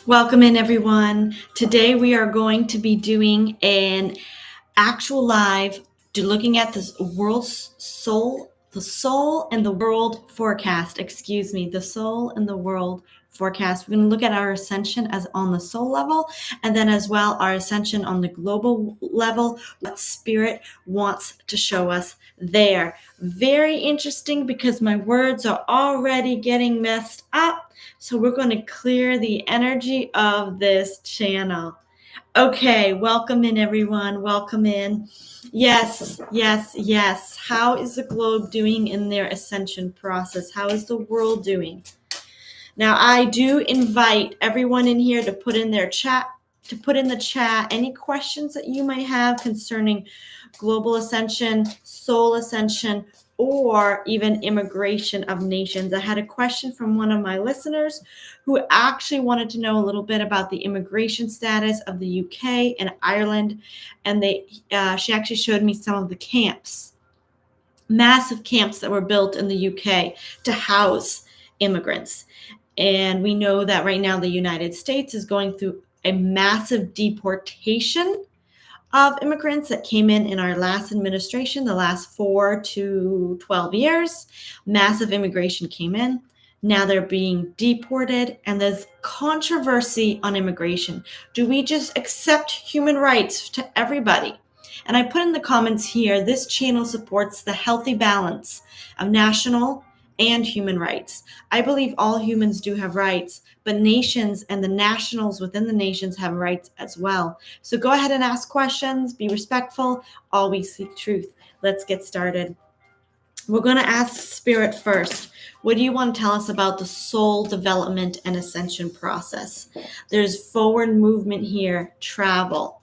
Welcome in, everyone. Today we are going to be doing an actual live, looking at the world's soul, the soul and the world forecast. Excuse me, the soul and the world forecast. We're going to look at our ascension as on the soul level, and then as well our ascension on the global level, what spirit wants to show us there. Very interesting because my words are already getting messed up. So we're going to clear the energy of this channel. Okay, welcome in, everyone. Welcome in. Yes. How is the globe doing in their ascension process? How is the world doing? Now, I do invite everyone in here to put in the chat any questions that you might have concerning global ascension, soul ascension, or even immigration of nations. I had a question from one of my listeners who actually wanted to know a little bit about the immigration status of the UK and Ireland, and she actually showed me some of the camps, massive camps that were built in the UK to house immigrants. And we know that right now the United States is going through a massive deportation of immigrants that came in our last administration, the last 4 to 12 years. Massive immigration came in. Now they're being deported, and there's controversy on immigration. Do we just accept human rights to everybody? And I put in the comments here, this channel supports the healthy balance of national and human rights. I believe all humans do have rights, but nations and the nationals within the nations have rights as well. So go ahead and ask questions, be respectful, always seek truth. Let's get started. We're going to ask Spirit first. What do you want to tell us about the soul development and ascension process? There's forward movement here, travel.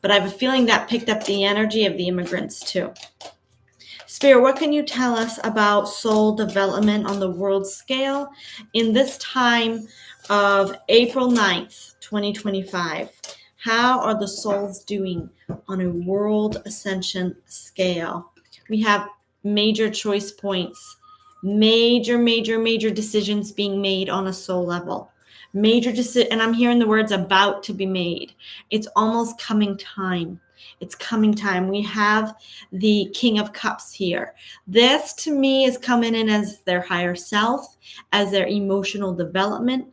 But I have a feeling that picked up the energy of the immigrants too. Spirit, what can you tell us about soul development on the world scale in this time of April 9th, 2025? How are the souls doing on a world ascension scale? We have major choice points, major decisions being made on a soul level. And I'm hearing the words about to be made. It's almost coming time. It's coming time. We have the King of Cups here. This to me is coming in as their higher self, as their emotional development,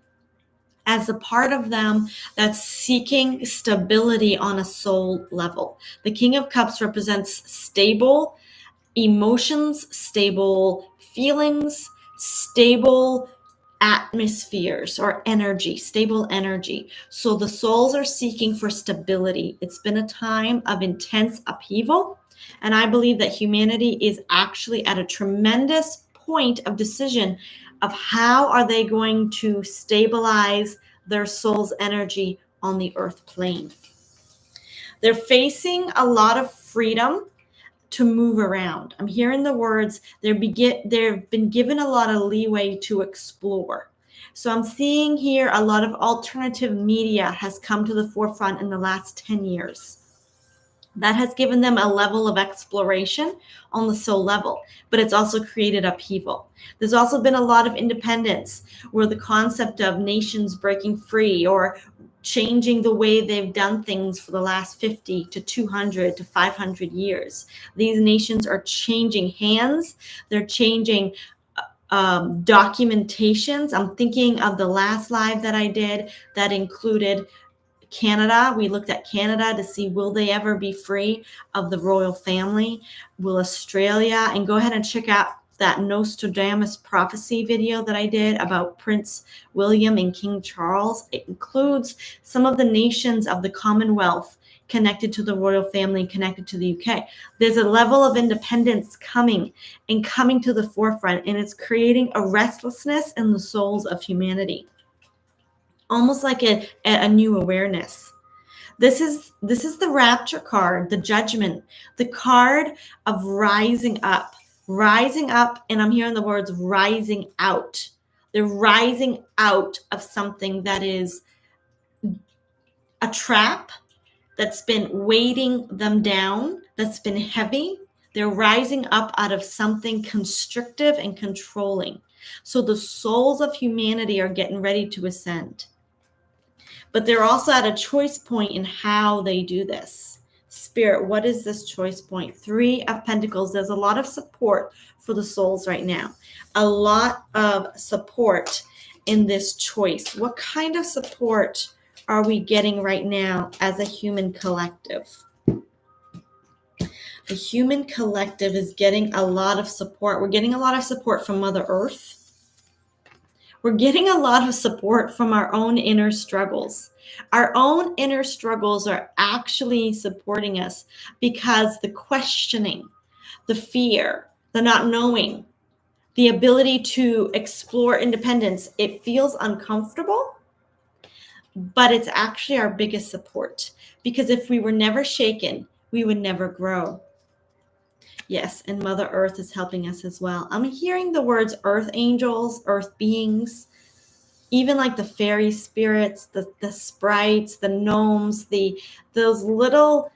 as a part of them that's seeking stability on a soul level. The King of Cups represents stable emotions, stable feelings, stable atmospheres or energy, stable energy. So the souls are seeking for stability. It's been a time of intense upheaval, and I believe that humanity is actually at a tremendous point of decision of how are they going to stabilize their soul's energy on the earth plane. They're facing a lot of freedom to move around. I'm hearing the words, they've been given a lot of leeway to explore. So I'm seeing here a lot of alternative media has come to the forefront in the last 10 years. That has given them a level of exploration on the soul level, but it's also created upheaval. There's also been a lot of independence where the concept of nations breaking free or changing the way they've done things for the last 50 to 200 to 500 years. These nations are changing hands. They're changing documentations. I'm thinking of the last live that I did that included Canada. We looked at Canada to see, will they ever be free of the royal family? Will Australia? And go ahead and check out that Nostradamus prophecy video that I did about Prince William and King Charles. It includes some of the nations of the Commonwealth connected to the royal family, connected to the UK. There's a level of independence coming to the forefront, and it's creating a restlessness in the souls of humanity. Almost like a new awareness. This is the rapture card, the judgment, the card of rising up, and I'm hearing the words rising out. They're rising out of something that is a trap that's been weighting them down, that's been heavy. They're rising up out of something constrictive and controlling. So the souls of humanity are getting ready to ascend. But they're also at a choice point in how they do this. Spirit, what is this choice point? 3 of Pentacles. There's a lot of support for the souls right now. A lot of support in this choice. What kind of support are we getting right now as a human collective? The human collective is getting a lot of support. We're getting a lot of support from Mother Earth. We're getting a lot of support from our own inner struggles. Our own inner struggles are actually supporting us because the questioning, the fear, the not knowing, the ability to explore independence, it feels uncomfortable, but it's actually our biggest support. Because if we were never shaken, we would never grow. Yes, and Mother Earth is helping us as well. I'm hearing the words earth angels, earth beings, even like the fairy spirits, the sprites, the gnomes, those little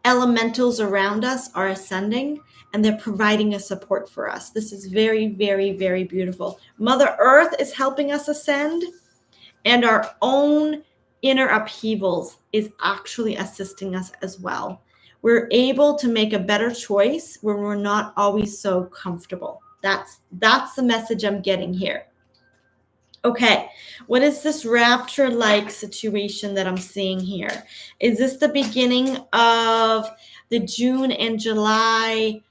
elementals around us are ascending, and they're providing a support for us. This is very, very, very beautiful. Mother Earth is helping us ascend, and our own inner upheavals is actually assisting us as well. We're able to make a better choice when we're not always so comfortable. That's the message I'm getting here. Okay, what is this rapture-like situation that I'm seeing here? Is this the beginning of the June and July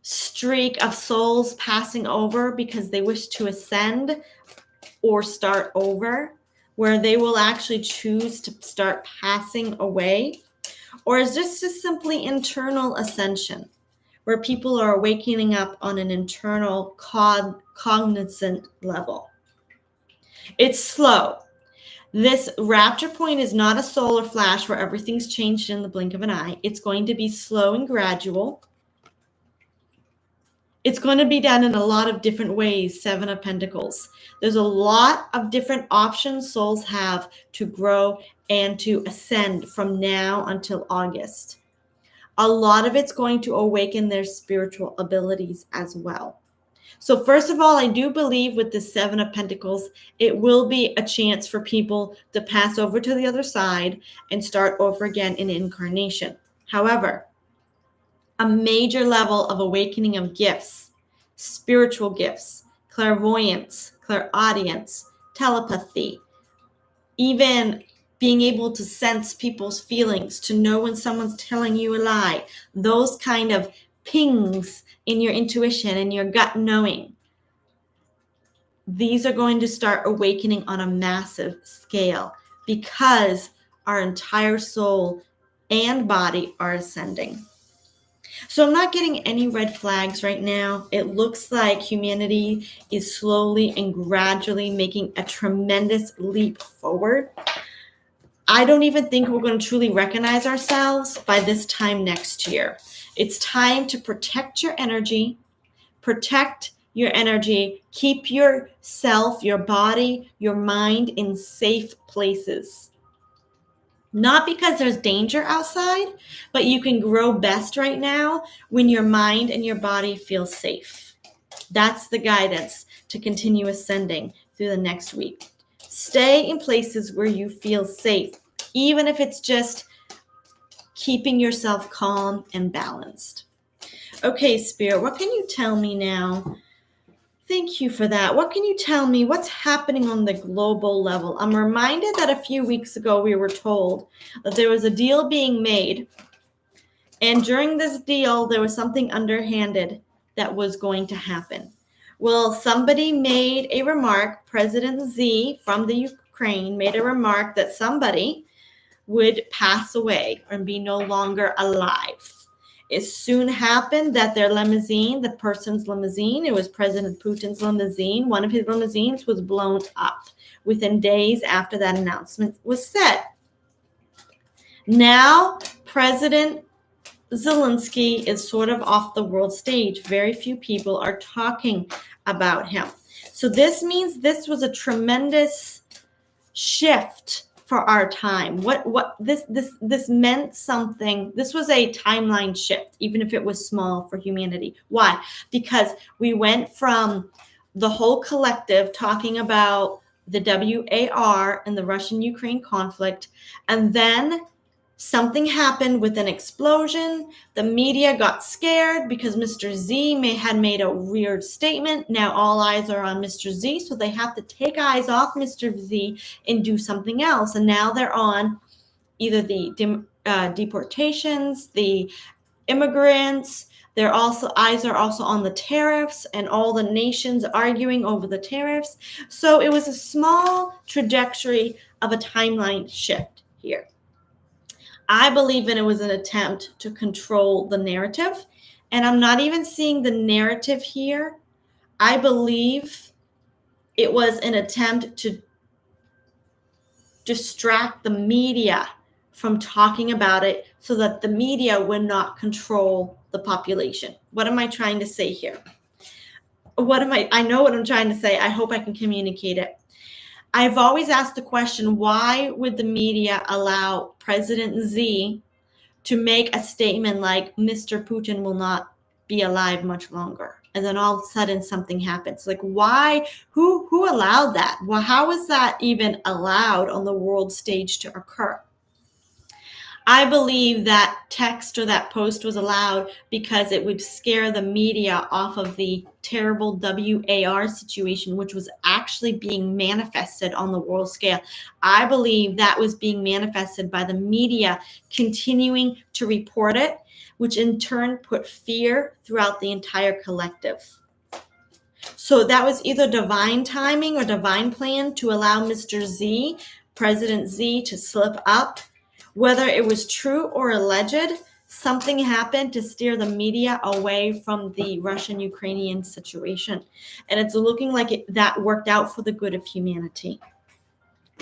streak of souls passing over because they wish to ascend or start over, where they will actually choose to start passing away? Or is this just simply internal ascension, where people are awakening up on an internal cognizant level? It's slow. This rapture point is not a solar flash where everything's changed in the blink of an eye. It's going to be slow and gradual. It's going to be done in a lot of different ways, 7 of Pentacles. There's a lot of different options souls have to grow and to ascend from now until August. A lot of it's going to awaken their spiritual abilities as well. So first of all, I do believe with the 7 of Pentacles, it will be a chance for people to pass over to the other side and start over again in incarnation. However, a major level of awakening of gifts, spiritual gifts, clairvoyance, clairaudience, telepathy, even being able to sense people's feelings, to know when someone's telling you a lie, those kind of pings in your intuition and your gut knowing. These are going to start awakening on a massive scale because our entire soul and body are ascending. So I'm not getting any red flags right now. It looks like humanity is slowly and gradually making a tremendous leap forward. I don't even think we're going to truly recognize ourselves by this time next year. It's time to protect your energy, keep yourself, your body, your mind in safe places. Not because there's danger outside, but you can grow best right now when your mind and your body feel safe. That's the guidance to continue ascending through the next week. Stay in places where you feel safe, even if it's just keeping yourself calm and balanced. Okay, Spirit, what can you tell me now? Thank you for that. What can you tell me? What's happening on the global level? I'm reminded that a few weeks ago we were told that there was a deal being made. And during this deal, there was something underhanded that was going to happen. Well, somebody made a remark. President Z from the Ukraine made a remark that somebody would pass away and be no longer alive. It soon happened that their limousine, the person's limousine, it was President Putin's limousine, one of his limousines was blown up within days after that announcement was said. Now, President Zelensky is sort of off the world stage. Very few people are talking about him. So this means this was a tremendous shift for our time. What this meant something. This was a timeline shift, even if it was small for humanity. Why? Because we went from the whole collective talking about the WAR and the Russian-Ukraine conflict, and then something happened with an explosion. The media got scared because Mr. Z had made a weird statement. Now all eyes are on Mr. Z, so they have to take eyes off Mr. Z and do something else. And now they're on either the deportations, the immigrants. Eyes are also on the tariffs and all the nations arguing over the tariffs. So it was a small trajectory of a timeline shift here. I believe it was an attempt to control the narrative, and I'm not even seeing the narrative here. I believe it was an attempt to distract the media from talking about it so that the media would not control the population. What am I trying to say here? I know what I'm trying to say. I hope I can communicate it. I've always asked the question, why would the media allow President Z to make a statement like Mr. Putin will not be alive much longer? And then all of a sudden something happens. Like, why? Who allowed that? Well, how is that even allowed on the world stage to occur? I believe that text or that post was allowed because it would scare the media off of the terrible WAR situation, which was actually being manifested on the world scale. I believe that was being manifested by the media continuing to report it, which in turn put fear throughout the entire collective. So that was either divine timing or divine plan to allow Mr. Z, President Z, to slip up. Whether it was true or alleged, something happened to steer the media away from the Russian-Ukrainian situation. And it's looking like that worked out for the good of humanity.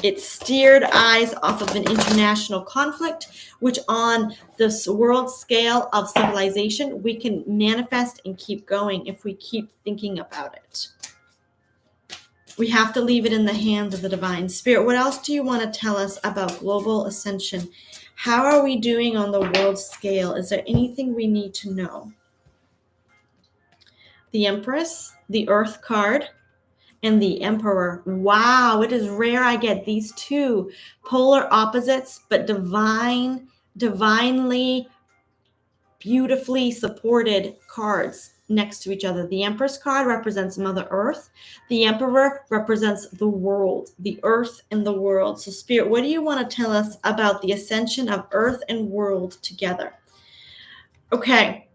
It steered eyes off of an international conflict, which on this world scale of civilization, we can manifest and keep going if we keep thinking about it. We have to leave it in the hands of the divine spirit. What else do you want to tell us about global ascension? How are we doing on the world scale? Is there anything we need to know? The Empress, the Earth card, and the Emperor. Wow, it is rare I get these two polar opposites, but divinely, beautifully supported cards next to each other. The Empress card represents Mother Earth. The Emperor represents the world, the earth and the world. So Spirit, what do you want to tell us about the ascension of earth and world together? Okay.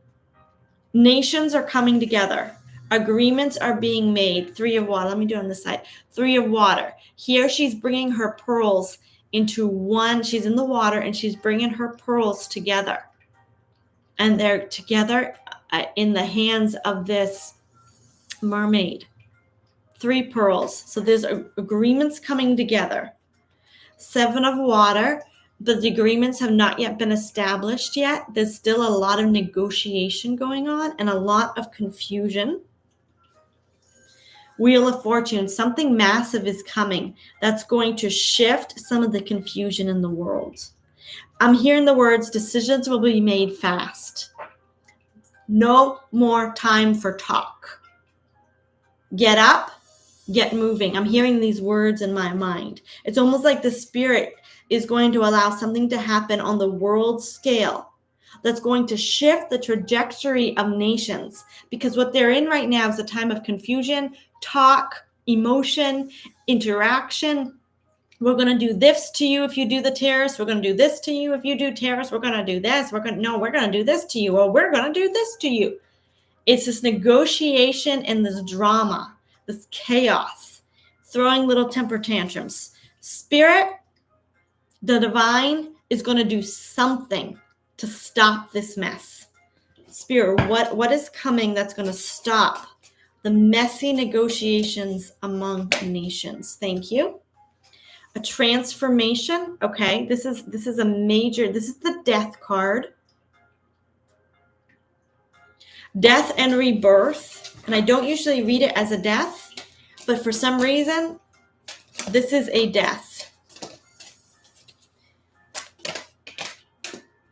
Nations are coming together. Agreements are being made. 3 of water. Let me do it on this side. 3 of water. Here she's bringing her pearls into one. She's in the water and she's bringing her pearls together. And they're together in the hands of this mermaid. 3 pearls. So there's agreements coming together. 7 of water. But the agreements have not yet been established yet. There's still a lot of negotiation going on and a lot of confusion. Wheel of Fortune. Something massive is coming that's going to shift some of the confusion in the world. I'm hearing the words, decisions will be made fast. No more time for talk. Get up, get moving. I'm hearing these words in my mind. It's almost like the spirit is going to allow something to happen on the world scale that's going to shift the trajectory of nations. Because what they're in right now is a time of confusion, talk, emotion, interaction. We're going to do this to you if you do the tariffs. We're going to do this to you if you do tariffs. We're going to do this. We're going to do this to you. Or we're going to do this to you. It's this negotiation and this drama, this chaos, throwing little temper tantrums. Spirit, the divine, is going to do something to stop this mess. Spirit, what is coming that's going to stop the messy negotiations among nations? Thank you. A transformation. Okay, this is a major, this is the death card. Death and rebirth. And I don't usually read it as a death, but for some reason, this is a death.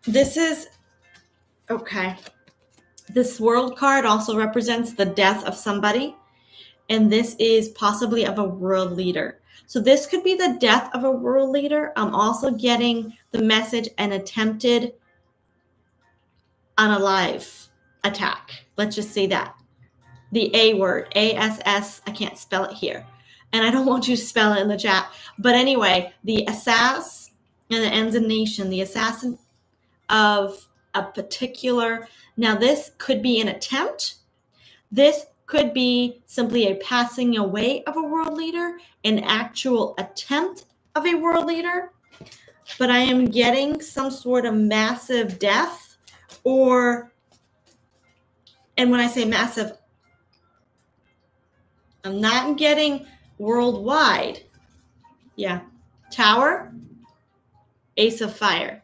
This is, okay. This world card also represents the death of somebody, and this is possibly of a world leader. So this could be the death of a world leader. I'm also getting the message an attempted unalive attack. Let's just say that. The A word, ASS, I can't spell it here. And I don't want you to spell it in the chat. But anyway, the assass, and it ends in nation, the assassin of a particular, now this could be an attempt. This could be simply a passing away of a world leader, an actual attempt of a world leader. But I am getting some sort of massive death, or, and when I say massive, I'm not getting worldwide. Yeah. Tower, Ace of Fire.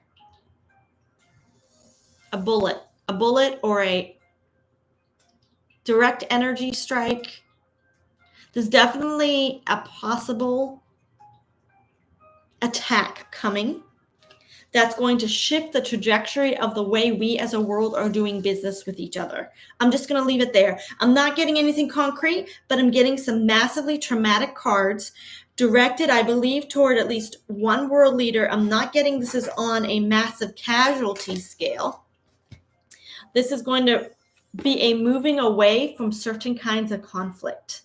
A bullet or a direct energy strike. There's definitely a possible attack coming that's going to shift the trajectory of the way we as a world are doing business with each other. I'm just going to leave it there. I'm not getting anything concrete, but I'm getting some massively traumatic cards directed, I believe, toward at least one world leader. I'm not getting this is on a massive casualty scale. This is going to be a moving away from certain kinds of conflict.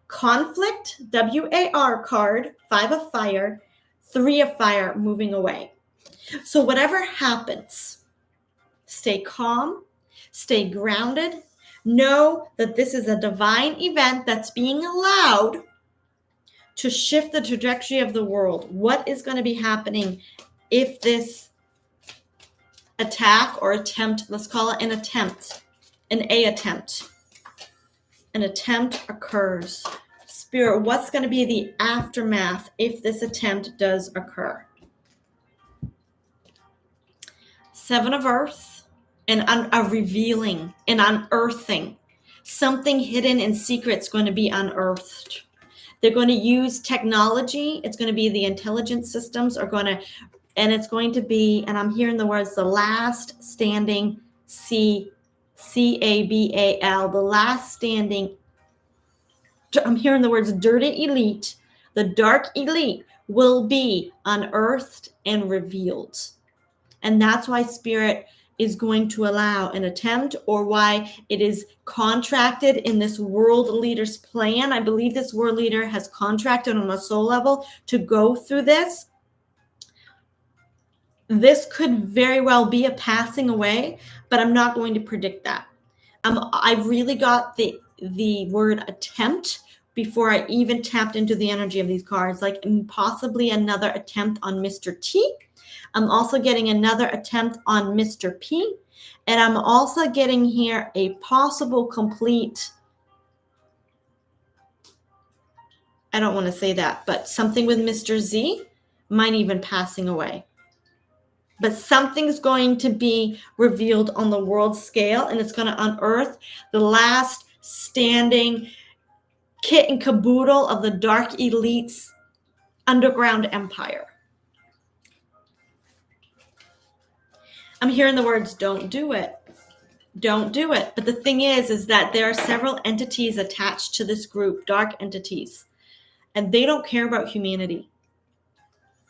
Conflict, WAR card, 5 of fire, 3 of fire, moving away. So whatever happens, stay calm, stay grounded. Know that this is a divine event that's being allowed to shift the trajectory of the world. What is going to be happening if this attack or attempt, let's call it an attempt, an attempt occurs? Spirit, what's going to be the aftermath if this attempt does occur? 7 of Earth, and a revealing, an unearthing. Something hidden in secret is going to be unearthed. They're going to use technology. It's going to be the intelligence systems are going to, and it's going to be, and I'm hearing the words, the last standing CABAL, the last standing, I'm hearing the words dirty elite, the dark elite will be unearthed and revealed. And that's why Spirit is going to allow an attempt, or why it is contracted in this world leader's plan. I believe this world leader has contracted on a soul level to go through this. This could very well be a passing away, but I'm not going to predict that. I've really got the word attempt before I even tapped into the energy of these cards, like possibly another attempt on Mr. T. I'm also getting another attempt on Mr. P. And I'm also getting here a possible complete, I don't want to say that, but something with Mr. Z, might even passing away. But something's going to be revealed on the world scale, and it's going to unearth the last standing kit and caboodle of the dark elite's underground empire. I'm hearing the words, don't do it. Don't do it. But the thing is that there are several entities attached to this group, dark entities, and they don't care about humanity.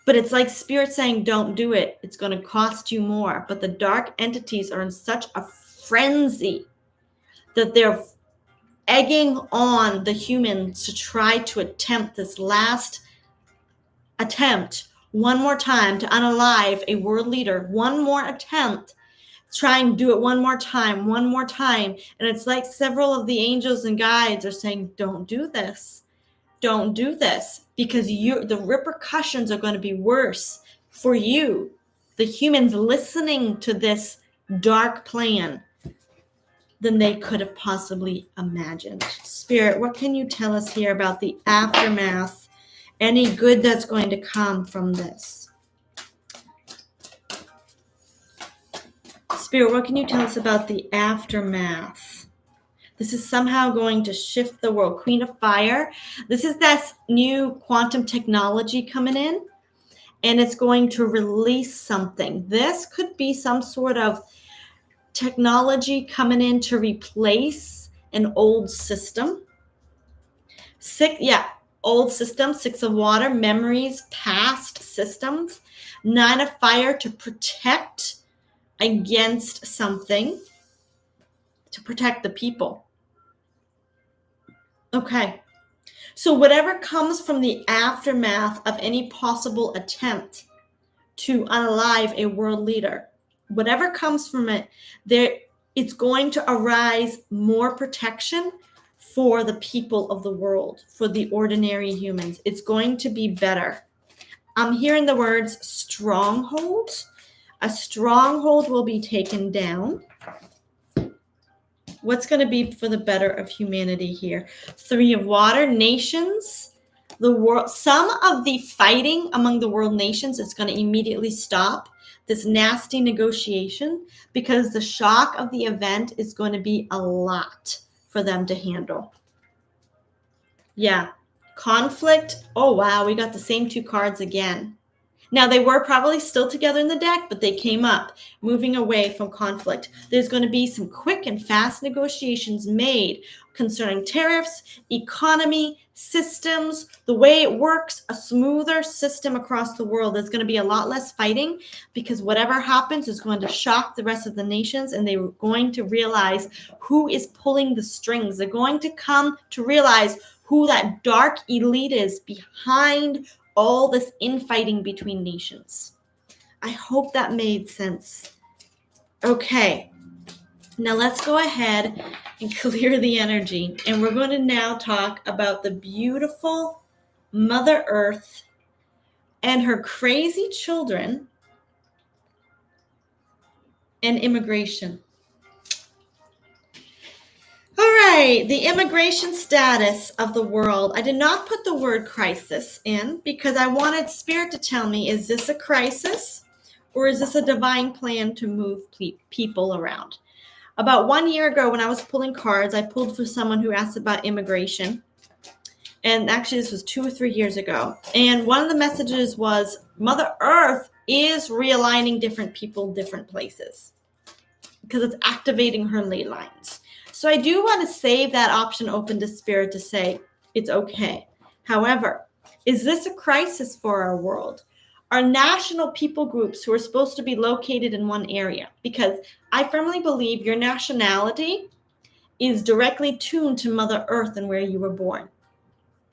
But it's like Spirit saying, don't do it. It's going to cost you more. But the dark entities are in such a frenzy that they're egging on the humans to try to attempt this last attempt one more time to unalive a world leader. One more attempt. Try and do it one more time. And it's like several of the angels and guides are saying, don't do this. Don't do this, because the repercussions are going to be worse for you, the humans listening to this dark plan, than they could have possibly imagined. Spirit, what can you tell us here about the aftermath? Any good that's going to come from this? Spirit, what can you tell us about the aftermath? This is somehow going to shift the world. Queen of Fire. This is that new quantum technology coming in. and it's going to release something. This could be some sort of technology coming in to replace an old system. Old system. 6 of water, memories, past systems. 9 of fire, to protect against something, to protect the people. Okay. So whatever comes from the aftermath of any possible attempt to unalive a world leader, whatever comes from it, it's going to arise more protection for the people of the world, for the ordinary humans. It's going to be better. I'm hearing the words stronghold. A stronghold will be taken down. What's going to be for the better of humanity here? 3 of water, nations, the world. Some of the fighting among the world nations is going to immediately stop this nasty negotiation, because the shock of the event is going to be a lot for them to handle. Yeah. Conflict. Oh, wow. We got the same 2 cards again. Now, they were probably still together in the deck, but they came up, moving away from conflict. There's going to be some quick and fast negotiations made concerning tariffs, economy, systems, the way it works, a smoother system across the world. There's going to be a lot less fighting, because whatever happens is going to shock the rest of the nations, and they're going to realize who is pulling the strings. They're going to come to realize who that dark elite is behind all this infighting between nations. I hope that made sense. Okay, now let's go ahead and clear the energy. And we're going to now talk about the beautiful Mother Earth and her crazy children and immigration. All right, the immigration status of the world. I did not put the word crisis in, because I wanted Spirit to tell me, is this a crisis or is this a divine plan to move people around? About 1 year ago, when I was pulling cards, I pulled for someone who asked about immigration. And actually, this was 2 or 3 years ago. And one of the messages was Mother Earth is realigning different people, different places, because it's activating her ley lines. So I do want to save that option open to Spirit to say it's okay. However, is this a crisis for our world? Are national people groups who are supposed to be located in one area? Because I firmly believe your nationality is directly tuned to Mother Earth and where you were born.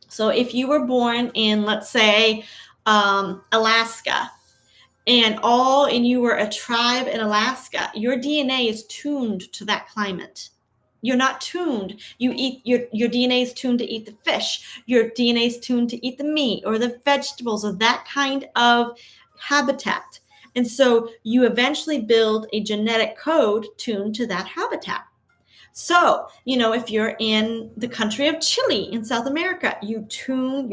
So if you were born in, let's say, Alaska, and you were a tribe in Alaska, your DNA is tuned to that climate. You're not tuned. You eat your DNA is tuned to eat the fish. Your DNA is tuned to eat the meat or the vegetables or that kind of habitat. And so you eventually build a genetic code tuned to that habitat. So, if you're in the country of Chile in South America, your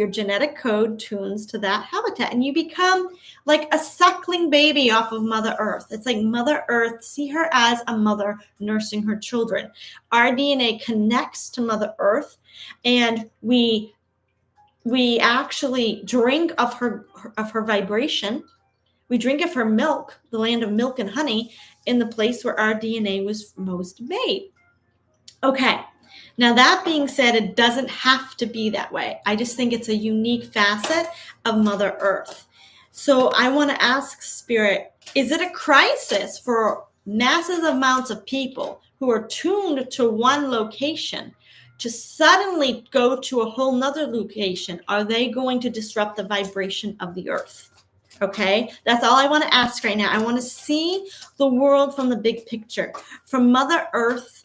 genetic code tunes to that habitat, and you become like a suckling baby off of Mother Earth. It's like Mother Earth, see her as a mother nursing her children. Our DNA connects to Mother Earth, and we actually drink of her vibration. We drink of her milk, the land of milk and honey, in the place where our DNA was most made. Okay, now that being said, it doesn't have to be that way. I just think it's a unique facet of Mother Earth. So I want to ask Spirit, is it a crisis for massive amounts of people who are tuned to one location to suddenly go to a whole nother location? Are they going to disrupt the vibration of the Earth? Okay, that's all I want to ask right now. I want to see the world from the big picture, from Mother Earth's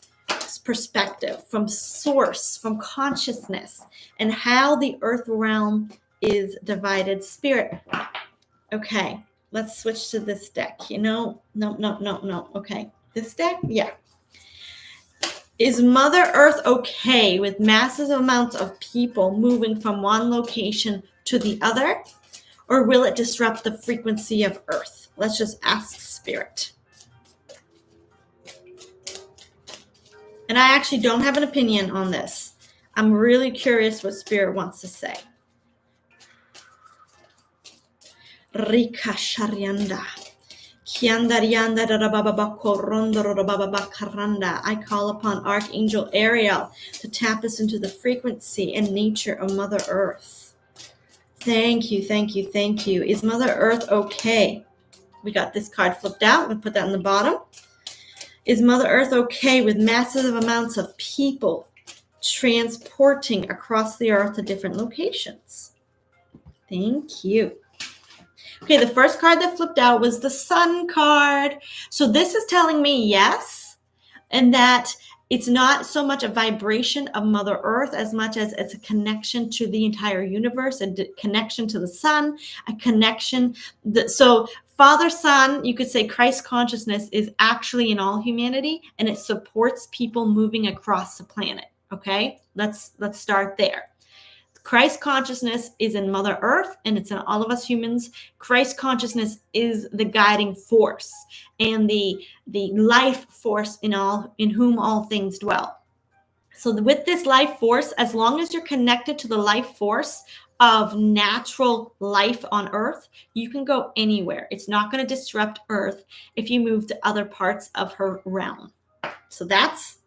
perspective, from source, from consciousness, and how the Earth realm is divided. Spirit. Okay, let's switch to this deck. No. Okay, this deck? Yeah. Is Mother Earth okay with massive amounts of people moving from one location to the other? Or will it disrupt the frequency of Earth? Let's just ask Spirit. And I actually don't have an opinion on this. I'm really curious what Spirit wants to say. Rika Sharyanda. I call upon Archangel Ariel to tap us into the frequency and nature of Mother Earth. Thank you, thank you, thank you. Is Mother Earth okay? We got this card flipped out. We'll put that in the bottom. Is Mother Earth okay with massive amounts of people transporting across the earth to different locations? Thank you. Okay, the first card that flipped out was the Sun card. So this is telling me yes, and that it's not so much a vibration of Mother Earth as much as it's a connection to the entire universe, a connection to the sun, a connection. So Father, Son, you could say Christ consciousness is actually in all humanity, and it supports people moving across the planet. Okay, let's start there. Christ consciousness is in Mother Earth, and it's in all of us humans. Christ consciousness is the guiding force and the life force in whom all things dwell. So with this life force, as long as you're connected to the life force of natural life on Earth, you can go anywhere. It's not going to disrupt Earth if you move to other parts of her realm. So that's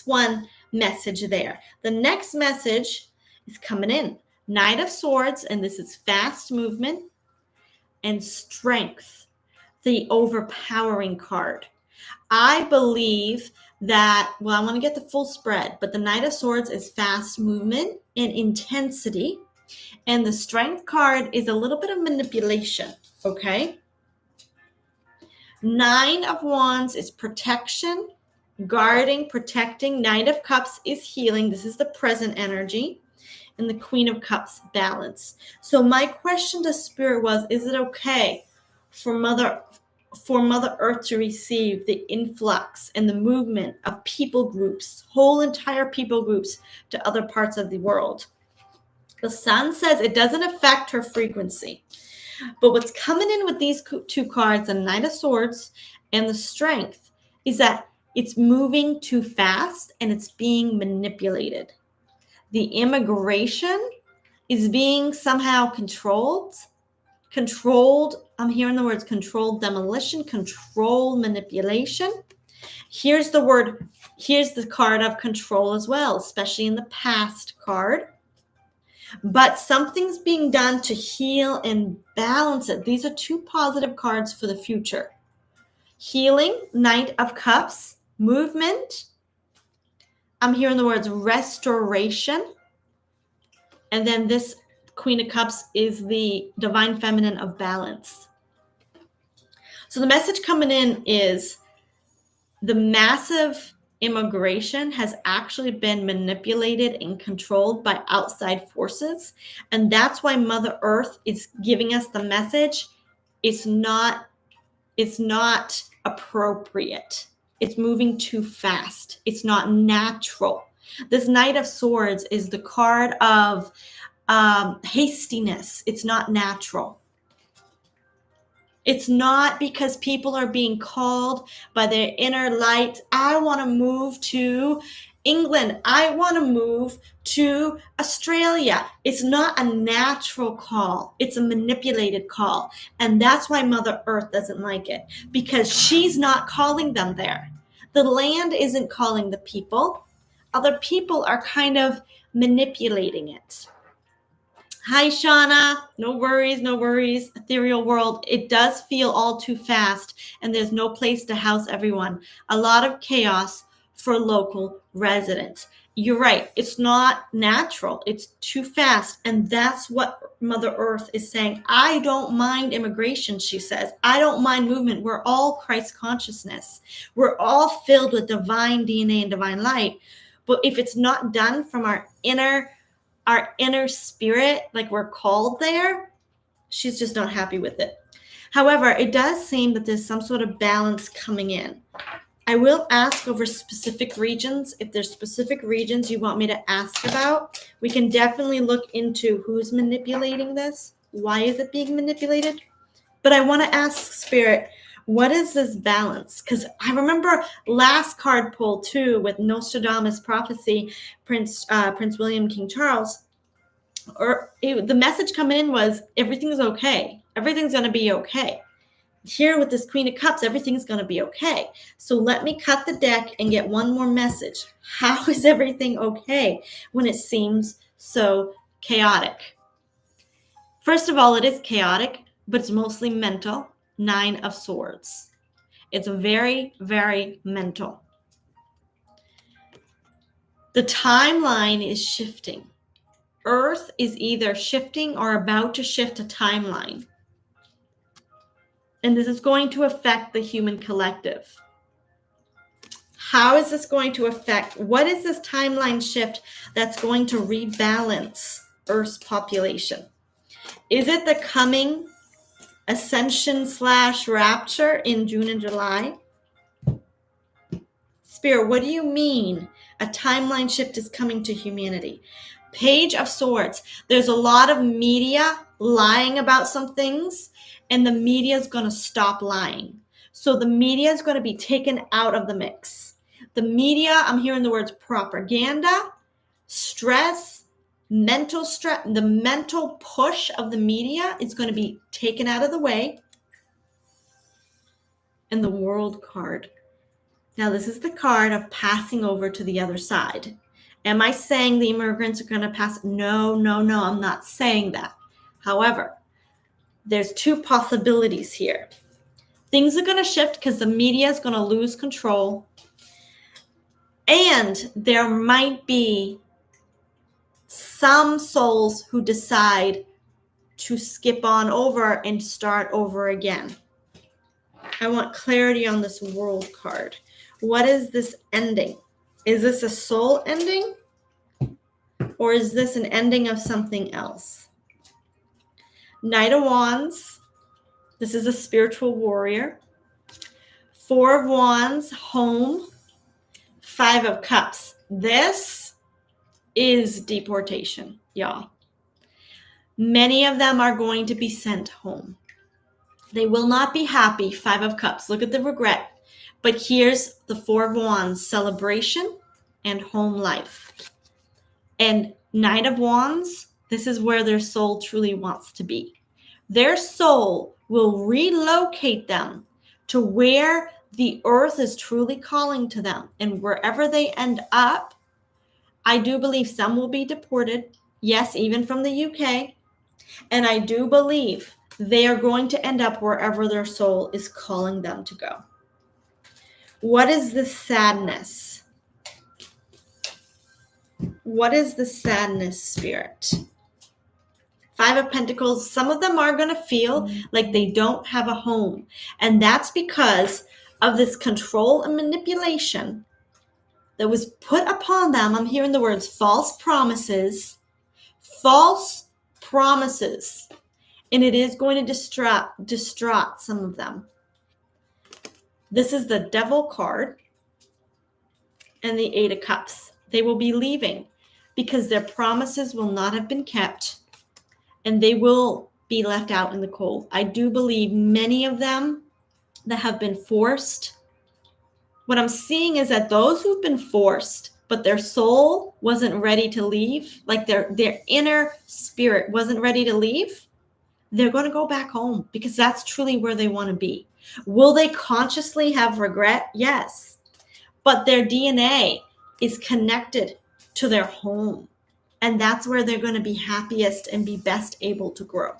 one message there. The next message is coming in. Knight of Swords, and this is fast movement and strength, the overpowering card. I believe that, well, I want to get the full spread, but the Knight of Swords is fast movement and intensity, and the Strength card is a little bit of manipulation, okay? Nine of Wands is protection, guarding, protecting. Knight of Cups is healing. This is the present energy. And the Queen of Cups, balance. So my question to Spirit was, is it okay for Mother Earth to receive the influx and the movement of people groups, whole entire people groups, to other parts of the world? The Sun says it doesn't affect her frequency. But what's coming in with these two cards, the Knight of Swords and the Strength, is that it's moving too fast and it's being manipulated. The immigration is being somehow controlled. I'm hearing the words controlled demolition, control manipulation. Here's the card of control as well, especially in the past card. But something's being done to heal and balance it. These are two positive cards for the future. Healing, Knight of Cups, movement. I'm hearing the words restoration. And then this Queen of Cups is the divine feminine of balance. So the message coming in is the massive immigration has actually been manipulated and controlled by outside forces. And that's why Mother Earth is giving us the message. It's not appropriate. It's moving too fast. It's not natural. This Knight of Swords is the card of hastiness. It's not natural. It's not because people are being called by their inner light. I want to move to England. I want to move to Australia. It's not a natural call. It's a manipulated call. And that's why Mother Earth doesn't like it, because she's not calling them there. The land isn't calling the people. Other people are kind of manipulating it. Hi, Shauna. No worries, no worries. Ethereal world. It does feel all too fast, and there's no place to house everyone. A lot of chaos for local residents. You're right. It's not natural. It's too fast. And that's what Mother Earth is saying. I don't mind immigration, she says. I don't mind movement. We're all Christ consciousness. We're all filled with divine DNA and divine light. But if it's not done from our inner spirit, like we're called there, she's just not happy with it. However, it does seem that there's some sort of balance coming in. I will ask over specific regions. If there's specific regions you want me to ask about, we can definitely look into who's manipulating this. Why is it being manipulated? But I want to ask Spirit, what is this balance? Because I remember last card pull too with Nostradamus prophecy, Prince William, King Charles. The message coming in was everything's okay. Everything's going to be okay. Here with this Queen of Cups, everything's going to be okay. So let me cut the deck and get one more message. How is everything okay when it seems so chaotic? First of all, it is chaotic, but it's mostly mental. 9 of Swords. It's very, very mental. The timeline is shifting. Earth is either shifting or about to shift a timeline. And this is going to affect the human collective. How is this going to affect? What is this timeline shift that's going to rebalance Earth's population? Is it the coming ascension / rapture in June and July? Spirit, what do you mean a timeline shift is coming to humanity? Page of Swords. There's a lot of media lying about some things, and the media is going to stop lying. So the media is going to be taken out of the mix. The media, I'm hearing the words propaganda, stress, mental stress. The mental push of the media is going to be taken out of the way. And the World card. Now, this is the card of passing over to the other side. Am I saying the immigrants are going to pass? No, I'm not saying that. However, there's 2 possibilities here. Things are going to shift because the media is going to lose control. And there might be some souls who decide to skip on over and start over again. I want clarity on this World card. What is this ending? Is this a soul ending? Or is this an ending of something else? Knight of Wands. This is a spiritual warrior. 4 of Wands, home. 5 of Cups. This is deportation, y'all. Many of them are going to be sent home. They will not be happy. 5 of Cups. Look at the regret. But here's the 4 of Wands, celebration and home life. And Knight of Wands, this is where their soul truly wants to be. Their soul will relocate them to where the earth is truly calling to them. And wherever they end up, I do believe some will be deported. Yes, even from the UK. And I do believe they are going to end up wherever their soul is calling them to go. What is this sadness? What is the sadness, Spirit? 5 of Pentacles, some of them are going to feel like they don't have a home. And that's because of this control and manipulation that was put upon them. I'm hearing the words false promises. False promises. And it is going to distraught some of them. This is the Devil card and the 8 of Cups. They will be leaving because their promises will not have been kept and they will be left out in the cold. I do believe many of them that have been forced. What I'm seeing is that those who've been forced, but their soul wasn't ready to leave, like their inner spirit wasn't ready to leave, they're going to go back home because that's truly where they want to be. Will they consciously have regret? Yes. But their DNA is connected to their home. And that's where they're going to be happiest and be best able to grow.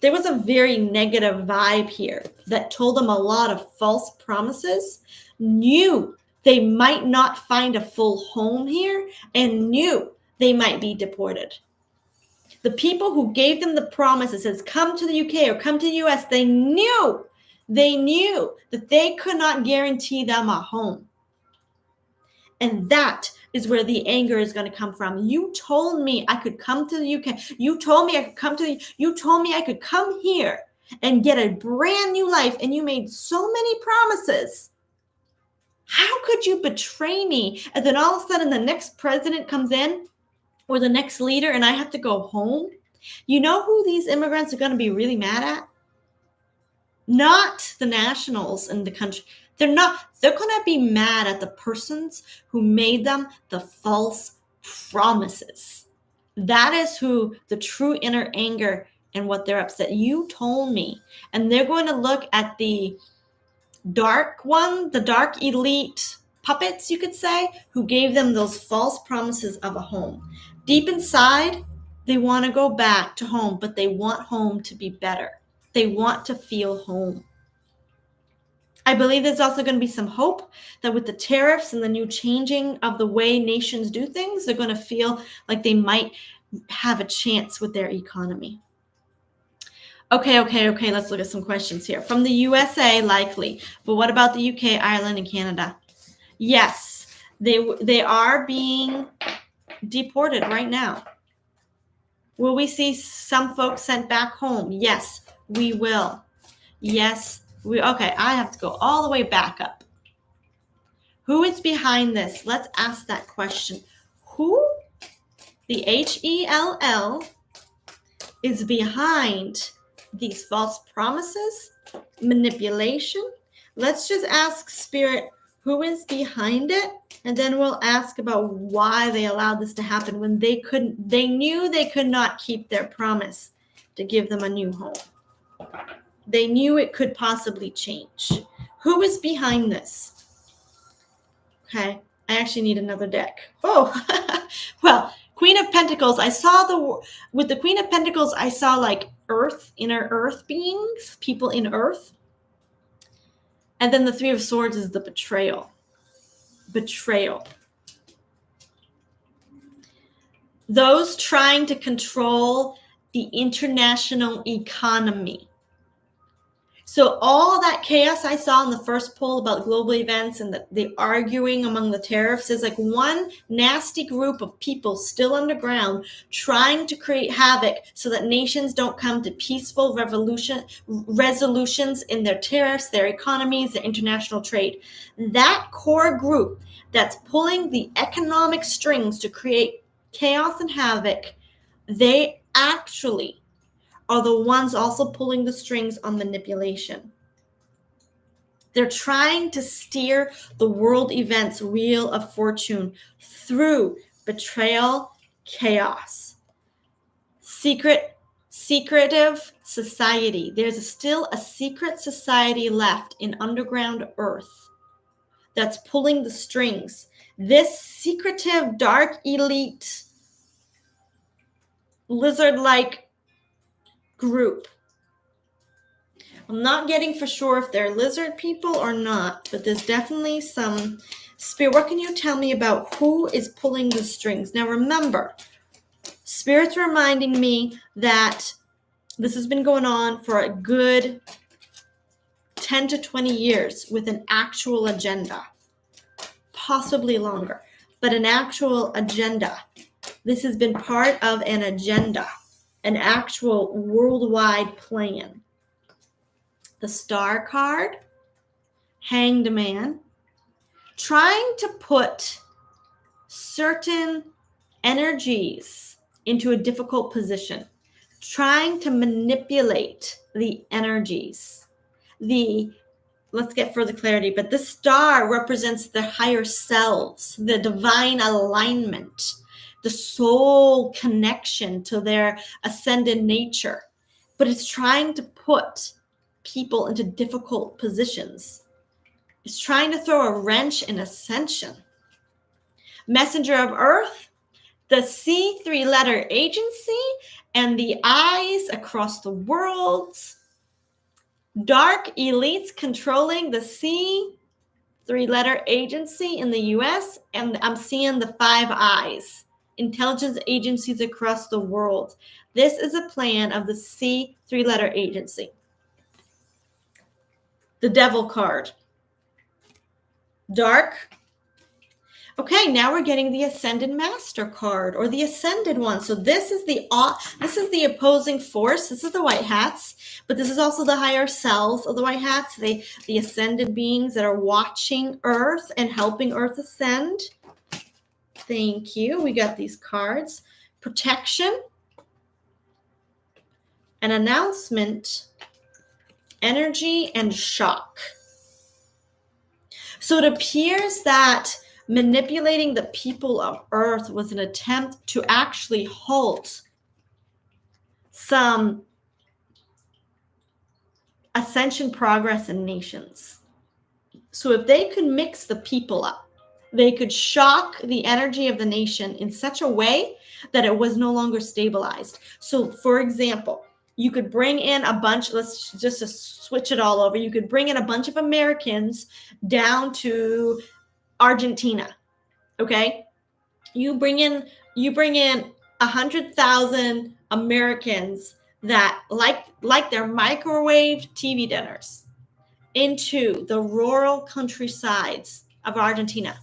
There was a very negative vibe here that told them a lot of false promises, knew they might not find a full home here, and knew they might be deported. The people who gave them the promises, says come to the UK or come to the US, they knew that they could not guarantee them a home. And that is where the anger is going to come from. You told me I could come to the UK. You told me I could come here and get a brand new life. And you made so many promises. How could you betray me? And then all of a sudden the next president comes in or the next leader and I have to go home. You know who these immigrants are going to be really mad at? Not the nationals in the country. They're going to be mad at the persons who made them the false promises. That is who the true inner anger and what they're upset. You told me. And they're going to look at the dark one, the dark elite puppets, you could say, who gave them those false promises of a home. Deep inside, they want to go back to home, but they want home to be better. They want to feel home. I believe there's also going to be some hope that with the tariffs and the new changing of the way nations do things, they're going to feel like they might have a chance with their economy. Okay, let's look at some questions here. From the USA, likely. But what about the UK, Ireland, and Canada? Yes, they are being deported right now. Will we see some folks sent back home? Yes, we will. Yes, okay, I have to go all the way back up. Who is behind this? Let's ask that question. Who, the HELL, is behind these false promises, manipulation? Let's just ask Spirit, who is behind it? And then we'll ask about why they allowed this to happen when they knew they could not keep their promise to give them a new home. They knew it could possibly change. Who is behind this? Okay, I actually need another deck. Oh, well, Queen of Pentacles. With the Queen of Pentacles, I saw like earth, inner earth beings, people in earth. And then the Three of Swords is the betrayal. Betrayal. Those trying to control the international economy. So all that chaos I saw in the first poll about global events and the arguing among the tariffs is like one nasty group of people still underground trying to create havoc so that nations don't come to peaceful resolutions in their tariffs, their economies, their international trade. That core group that's pulling the economic strings to create chaos and havoc, they actually are the ones also pulling the strings on manipulation. They're trying to steer the world events wheel of fortune through betrayal, chaos. Secretive society. There's still a secret society left in underground earth that's pulling the strings. This secretive, dark elite, lizard-like group. I'm not getting for sure if they're lizard people or not, but there's definitely some spirit. What can you tell me about who is pulling the strings? Now remember, Spirit's reminding me that this has been going on for a good 10 to 20 years with an actual agenda, possibly longer, but an actual agenda. This has been part of an agenda, an actual worldwide plan. The Star card, Hanged Man, trying to put certain energies into a difficult position, trying to manipulate the energies. Let's get further clarity, but the star represents the higher selves, the divine alignment, the soul connection to their ascended nature, but it's trying to put people into difficult positions. It's trying to throw a wrench in ascension. Messenger of Earth, the C three-letter agency, and the eyes across the world. Dark elites controlling the C three-letter agency in the US, and I'm seeing the 5 eyes. Intelligence agencies across the world. This is a plan of the C three-letter agency. The Devil card. Dark. Okay, now we're getting the Ascended Master card, or the Ascended one. So this is the opposing force. This is the white hats, but this is also the higher selves of the white hats, the ascended beings that are watching Earth and helping Earth ascend. Thank you. We got these cards. Protection. An announcement. Energy and shock. So it appears that manipulating the people of Earth was an attempt to actually halt some ascension, progress, and nations. So if they could mix the people up, they could shock the energy of the nation in such a way that it was no longer stabilized. So for example, you could bring in a bunch, let's just switch it all over. You could bring in a bunch of Americans down to Argentina. Okay. You bring in 100,000 Americans that like their microwave TV dinners into the rural countrysides of Argentina.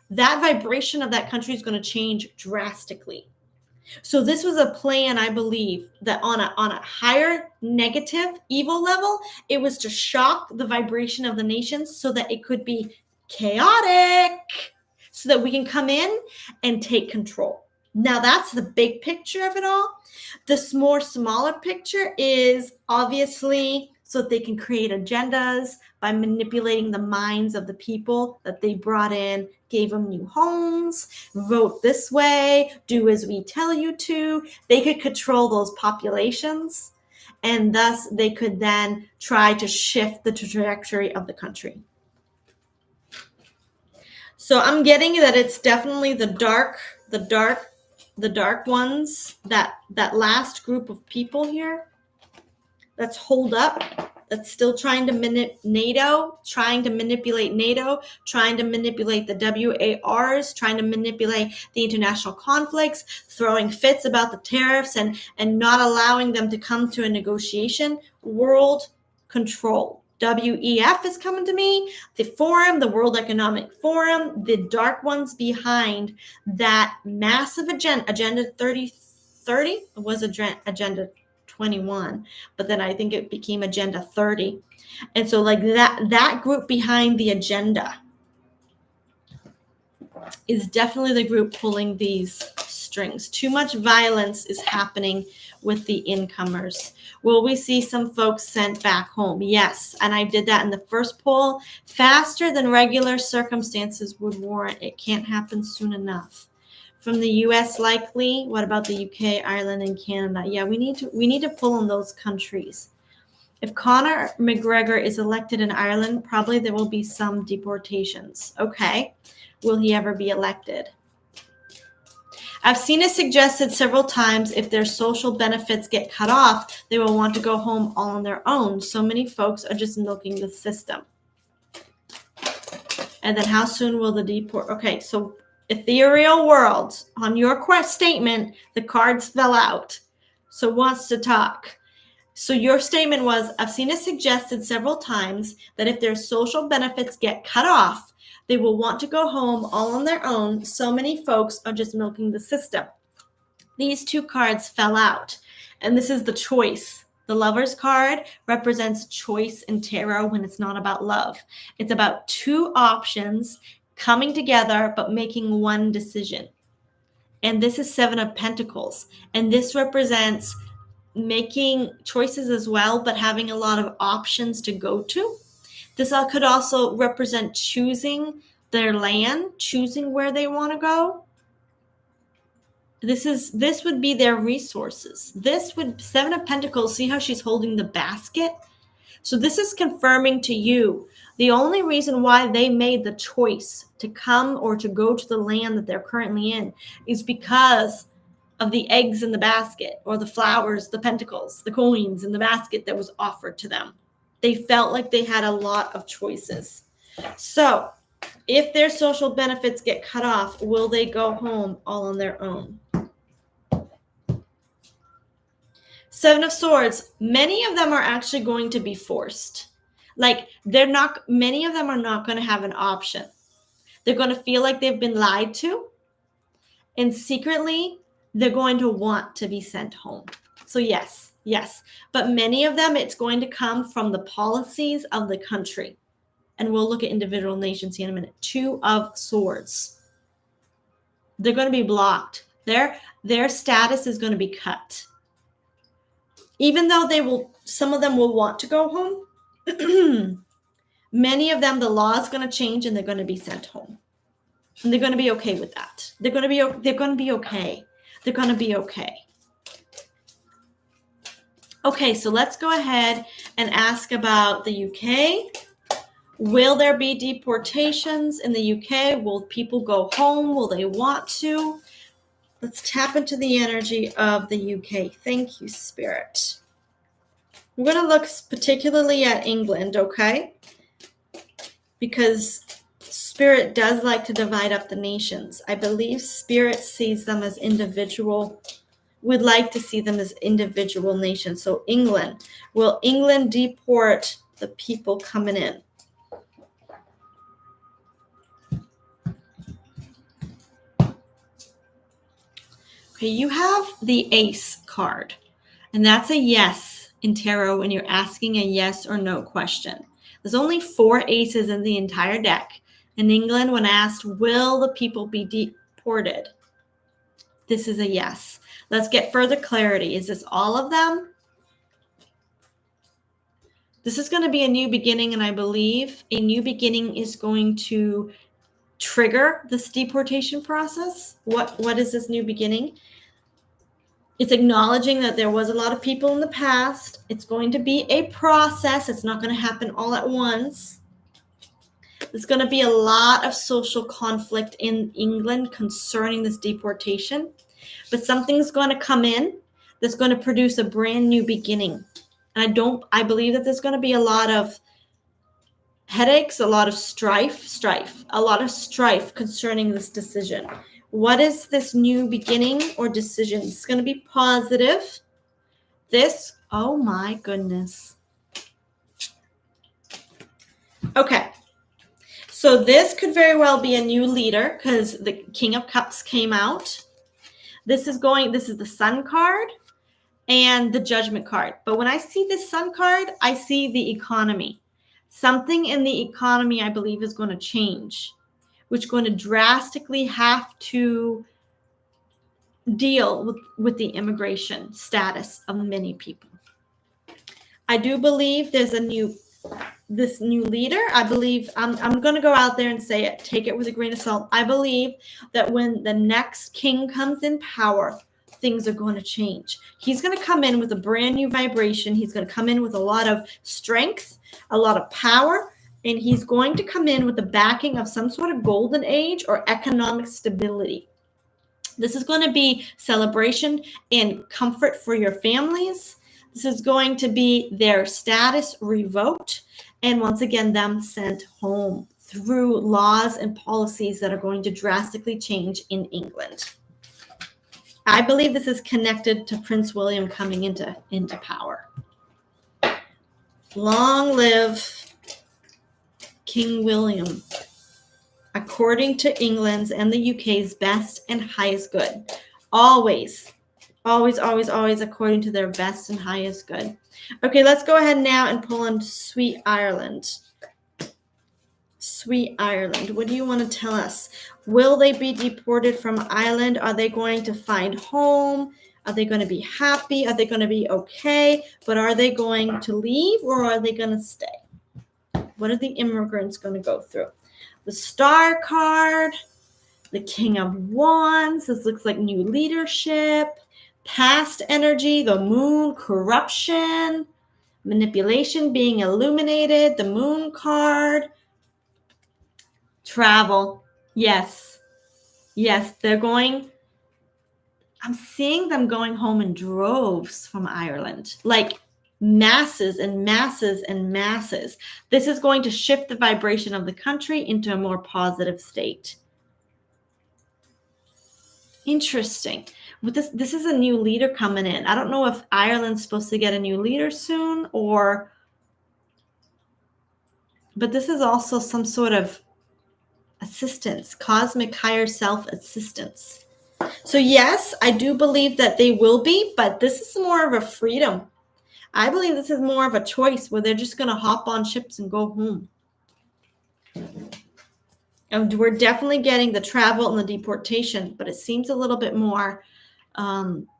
That vibration of that country is going to change drastically. So this was a plan, I believe, that on a higher negative evil level, it was to shock the vibration of the nations so that it could be chaotic, so that we can come in and take control. Now that's the big picture of it all. This more smaller picture is obviously so that they can create agendas by manipulating the minds of the people that they brought in, gave them new homes, vote this way, do as we tell you to. They could control those populations, and thus they could then try to shift the trajectory of the country. So I'm getting that it's definitely the dark ones, that last group of people here that's holed up, that's still trying to manipulate NATO, trying to manipulate the WARs, trying to manipulate the international conflicts, throwing fits about the tariffs and not allowing them to come to a negotiation. World control. WEF is coming to me, the forum, the World Economic Forum, the dark ones behind that massive agenda 3030 was agenda 21, but then I think it became agenda 30. And so like that group behind the agenda is definitely the group pulling these strings. Too much violence is happening with the incomers. Will we see some folks sent back home? Yes. And I did that in the first poll. Faster than regular circumstances would warrant. It can't happen soon enough. From the US, likely. What about the UK, Ireland, and Canada? Yeah, we need to pull in those countries. If Conor McGregor is elected in Ireland, probably there will be some deportations. Okay. Will he ever be elected? I've seen it suggested several times if their social benefits get cut off, they will want to go home all on their own. So many folks are just milking the system. And then how soon will the deport? Okay, so ethereal world, on your statement, the cards fell out. So wants to talk. So your statement was, I've seen it suggested several times that if their social benefits get cut off, they will want to go home all on their own. So many folks are just milking the system. These two cards fell out. And this is the choice. The Lover's card represents choice in tarot when it's not about love. It's about two options coming together but making one decision. And this is Seven of Pentacles. And this represents making choices as well, but having a lot of options to go to. This could also represent choosing their land, choosing where they want to go. This would be their resources. Seven of Pentacles, see how she's holding the basket? So this is confirming to you the only reason why they made the choice to come or to go to the land that they're currently in is because of the eggs in the basket, or the flowers, the pentacles, the coins in the basket that was offered to them. They felt like they had a lot of choices. So if their social benefits get cut off, will they go home all on their own? Seven of Swords, many of them are actually going to be forced. Like many of them are not going to have an option. They're going to feel like they've been lied to. And secretly, they're going to want to be sent home. So yes. But many of them, it's going to come from the policies of the country. And we'll look at individual nations here in a minute. Two of Swords. They're going to be blocked. Their status is going to be cut. Even though some of them will want to go home, many of them, the law is going to change and they're going to be sent home. And they're going to be okay with that. They're going to be okay. They're going to be okay. Okay, so let's go ahead and ask about the UK. Will there be deportations in the UK? Will people go home? Will they want to? Let's tap into the energy of the UK. Thank you, Spirit. I'm going to look particularly at England, okay? Because Spirit does like to divide up the nations. I believe Spirit sees them as individual. We'd like to see them as individual nations. So England. Will England deport the people coming in? Okay, you have the Ace card. And that's a yes in tarot when you're asking a yes or no question. There's only 4 aces in the entire deck. In England, when asked, will the people be deported? This is a yes. Let's get further clarity. Is this all of them? This is going to be a new beginning, and I believe a new beginning is going to trigger this deportation process. What is this new beginning? It's acknowledging that there was a lot of people in the past. It's going to be a process. It's not going to happen all at once. There's going to be a lot of social conflict in England concerning this deportation. But something's going to come in that's going to produce a brand new beginning. And I believe that there's going to be a lot of headaches, a lot of strife concerning this decision. What is this new beginning or decision? It's going to be positive. Oh my goodness. Okay. So this could very well be a new leader because the King of Cups came out. This is the Sun card and the Judgment card. But when I see this Sun card, I see the economy. Something in the economy, I believe, is going to change, which is going to drastically have to deal with the immigration status of many people. I do believe there's this new leader. I believe I'm going to go out there and say it. Take it with a grain of salt. I believe that when the next king comes in power, things are going to change. He's going to come in with a brand new vibration. He's going to come in with a lot of strength, a lot of power, and he's going to come in with the backing of some sort of golden age or economic stability. This is going to be celebration and comfort for your families. This is going to be their status revoked, and once again, them sent home through laws and policies that are going to drastically change in England. I believe this is connected to Prince William coming into power. Long live King William, according to England's and the UK's best and highest good. Always according to their best and highest good. Okay, let's go ahead now and pull on Sweet Ireland. Sweet Ireland, what do you want to tell us? Will they be deported from Ireland? Are they going to find home? Are they going to be happy? Are they going to be okay? But are they going to leave or are they going to stay? What are the immigrants going to go through? The Star card, the King of Wands. This looks like new leadership, past energy, the Moon, corruption, manipulation, being illuminated, the Moon card, travel. Yes, I'm seeing them going home in droves from Ireland, like masses and masses and masses. This is going to shift the vibration of the country into a more positive state. Interesting. With this is a new leader coming in. I don't know if Ireland's supposed to get a new leader soon but this is also some sort of assistance, cosmic higher self assistance. So yes, I do believe that they will be, but this is more of a freedom. I believe this is more of a choice where they're just going to hop on ships and go home. And we're definitely getting the travel and the deportation, but it seems a little bit more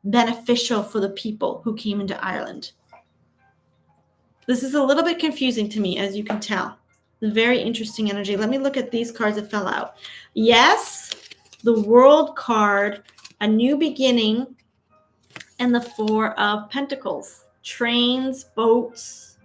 beneficial for the people who came into Ireland. This is a little bit confusing to me, as you can tell. Very interesting energy. Let me look at these cards that fell out. Yes, the World card, a new beginning, and the Four of Pentacles. Trains, boats,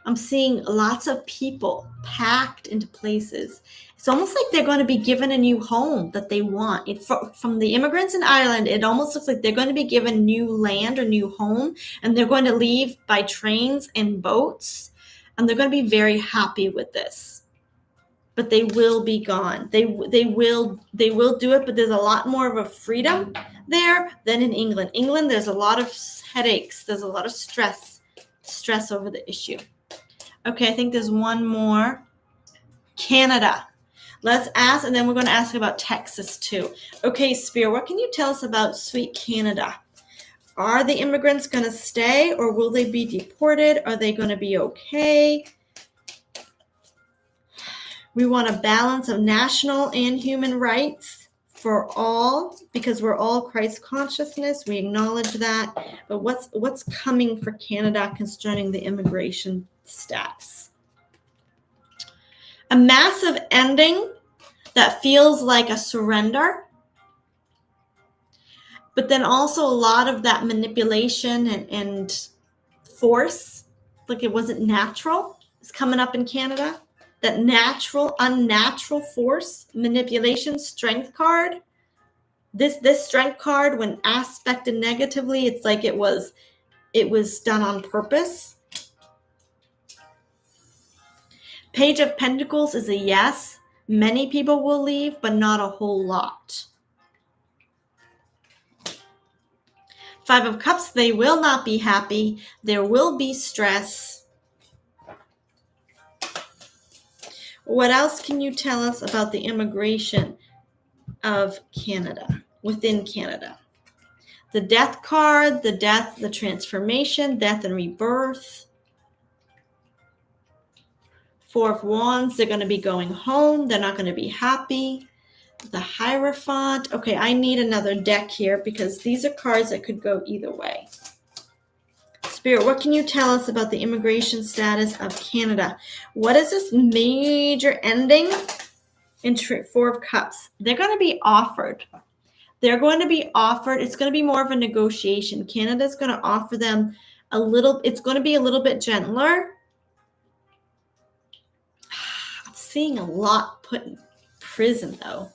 I'm seeing lots of people packed into places. It's almost like they're going to be given a new home that they want. From the immigrants in Ireland, it almost looks like they're going to be given new land or new home, and they're going to leave by trains and boats, and they're going to be very happy with this. But they will be gone. They will do it, but there's a lot more of a freedom there than in England. England, there's a lot of headaches. There's a lot of stress over the issue. Okay, I think there's one more. Canada. Let's ask, and then we're going to ask about Texas too. Okay, Spirit, what can you tell us about sweet Canada? Are the immigrants going to stay, or will they be deported? Are they going to be okay? We want a balance of national and human rights for all, because we're all Christ consciousness. We acknowledge that. But what's coming for Canada concerning the immigration status? A massive ending that feels like a surrender, but then also a lot of that manipulation and force, like it wasn't natural, is coming up in Canada. That unnatural force, manipulation, strength card. This strength card, when aspected negatively, it's like it was done on purpose. Page of Pentacles is a yes. Many people will leave, but not a whole lot. Five of Cups, they will not be happy. There will be stress. What else can you tell us about the immigration of Canada, within Canada? The Death card, the death, the transformation, death and rebirth. Four of Wands, they're going to be going home. They're not going to be happy. The Hierophant. Okay, I need another deck here because these are cards that could go either way. Spirit, what can you tell us about the immigration status of Canada? What is this major ending in Four of Cups? They're going to be offered. They're going to be offered. It's going to be more of a negotiation. Canada's going to offer them a little. It's going to be a little bit gentler. I'm seeing a lot put in prison, though.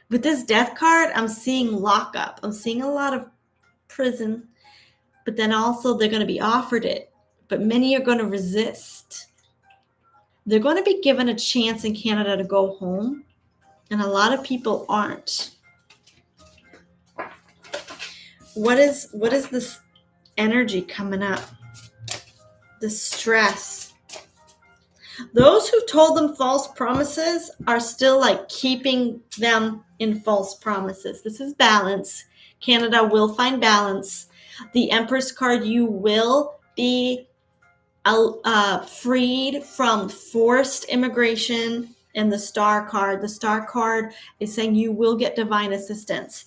With this Death card, I'm seeing lockup. I'm seeing a lot of prison. But then also they're going to be offered it. But many are going to resist. They're going to be given a chance in Canada to go home. And a lot of people aren't. What is this energy coming up? The stress. Those who told them false promises are still like keeping them in false promises. This is balance. Canada will find balance. The Empress card, you will be freed from forced immigration. And the Star card is saying you will get divine assistance.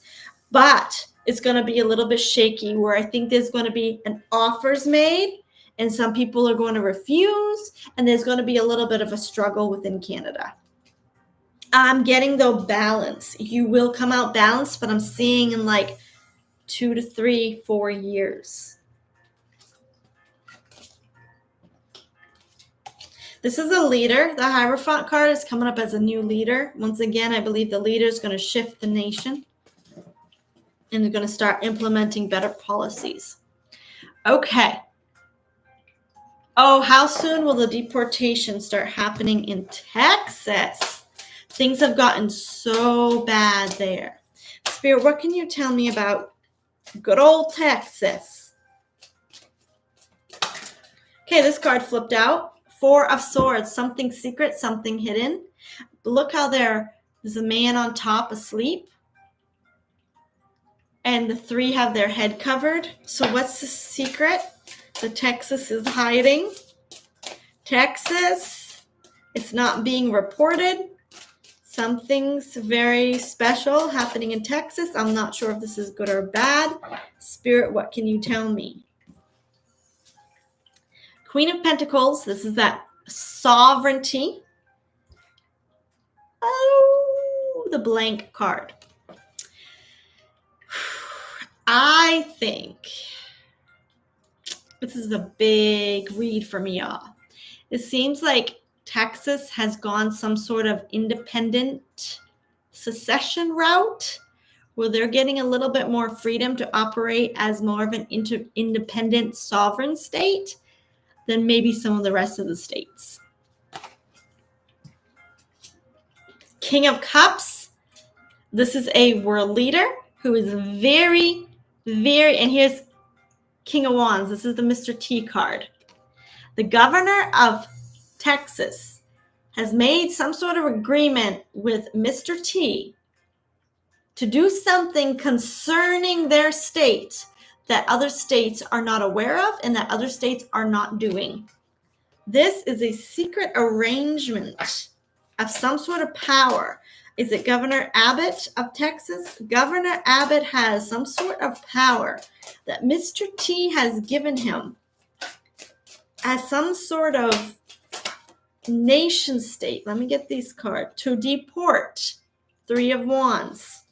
But it's going to be a little bit shaky, where I think there's going to be an offers made and some people are going to refuse, and there's going to be a little bit of a struggle within Canada. I'm getting though balance. You will come out balanced, but I'm seeing in like 2 to 3, 4 years. This is a leader. The Hierophant card is coming up as a new leader. Once again, I believe the leader is going to shift the nation. And they're going to start implementing better policies. Okay. Oh, how soon will the deportation start happening in Texas? Things have gotten so bad there. Spirit, what can you tell me about good old Texas? Okay, this card flipped out. Four of Swords, something secret, something hidden. Look how there's a man on top asleep. And the three have their head covered. So what's the secret? The Texas is hiding. Texas, it's not being reported. Something's very special happening in Texas. I'm not sure if this is good or bad. Spirit, what can you tell me? Queen of Pentacles, this is that sovereignty. Oh, the blank card. I think this is a big read for me, y'all. It seems like Texas has gone some sort of independent secession route where they're getting a little bit more freedom to operate as more of an independent sovereign state than maybe some of the rest of the states. King of Cups. This is a world leader who is very, very, and here's King of Wands. This is the Mr. T card. The governor of Texas has made some sort of agreement with Mr. T to do something concerning their state that other states are not aware of and that other states are not doing. This is a secret arrangement of some sort of power. Is it Governor Abbott of Texas? Governor Abbott has some sort of power that Mr. T has given him as some sort of nation state. Let me get these cards. To deport. 3 of Wands.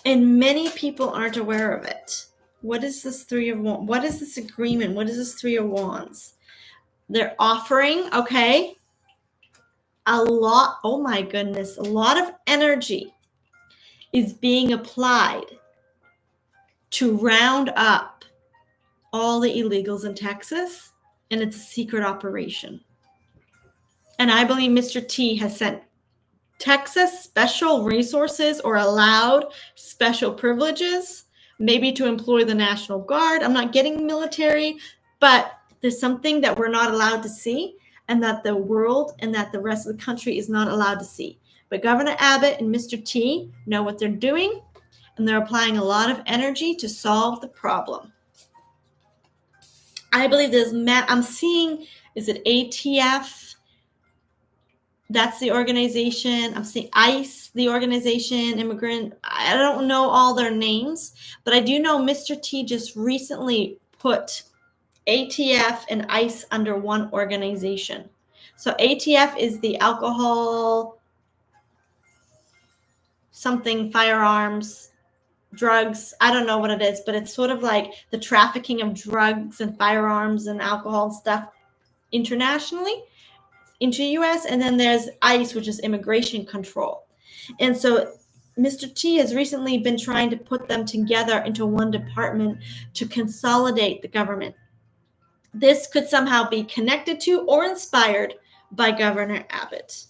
And many people aren't aware of it. What is this 3 of Wands? What is this agreement? What is this 3 of Wands? They're offering, okay, a lot, oh my goodness, a lot of energy is being applied to round up all the illegals in Texas, and it's a secret operation. And I believe Mr. T has sent Texas special resources or allowed special privileges, maybe to employ the National Guard. I'm not getting military, but there's something that we're not allowed to see and that the world and that the rest of the country is not allowed to see. But Governor Abbott and Mr. T know what they're doing, and they're applying a lot of energy to solve the problem. I believe there's, I'm seeing, is it ATF? That's the organization. I'm seeing ICE, the organization, immigrant. I don't know all their names, but I do know Mr. T just recently put ATF and ICE under one organization. So ATF is the alcohol, something, firearms, drugs. I don't know what it is, but it's sort of like the trafficking of drugs and firearms and alcohol and stuff internationally into the U.S. And then there's ICE, which is immigration control. And so Mr. T has recently been trying to put them together into one department to consolidate the government. This could somehow be connected to or inspired by Governor Abbott.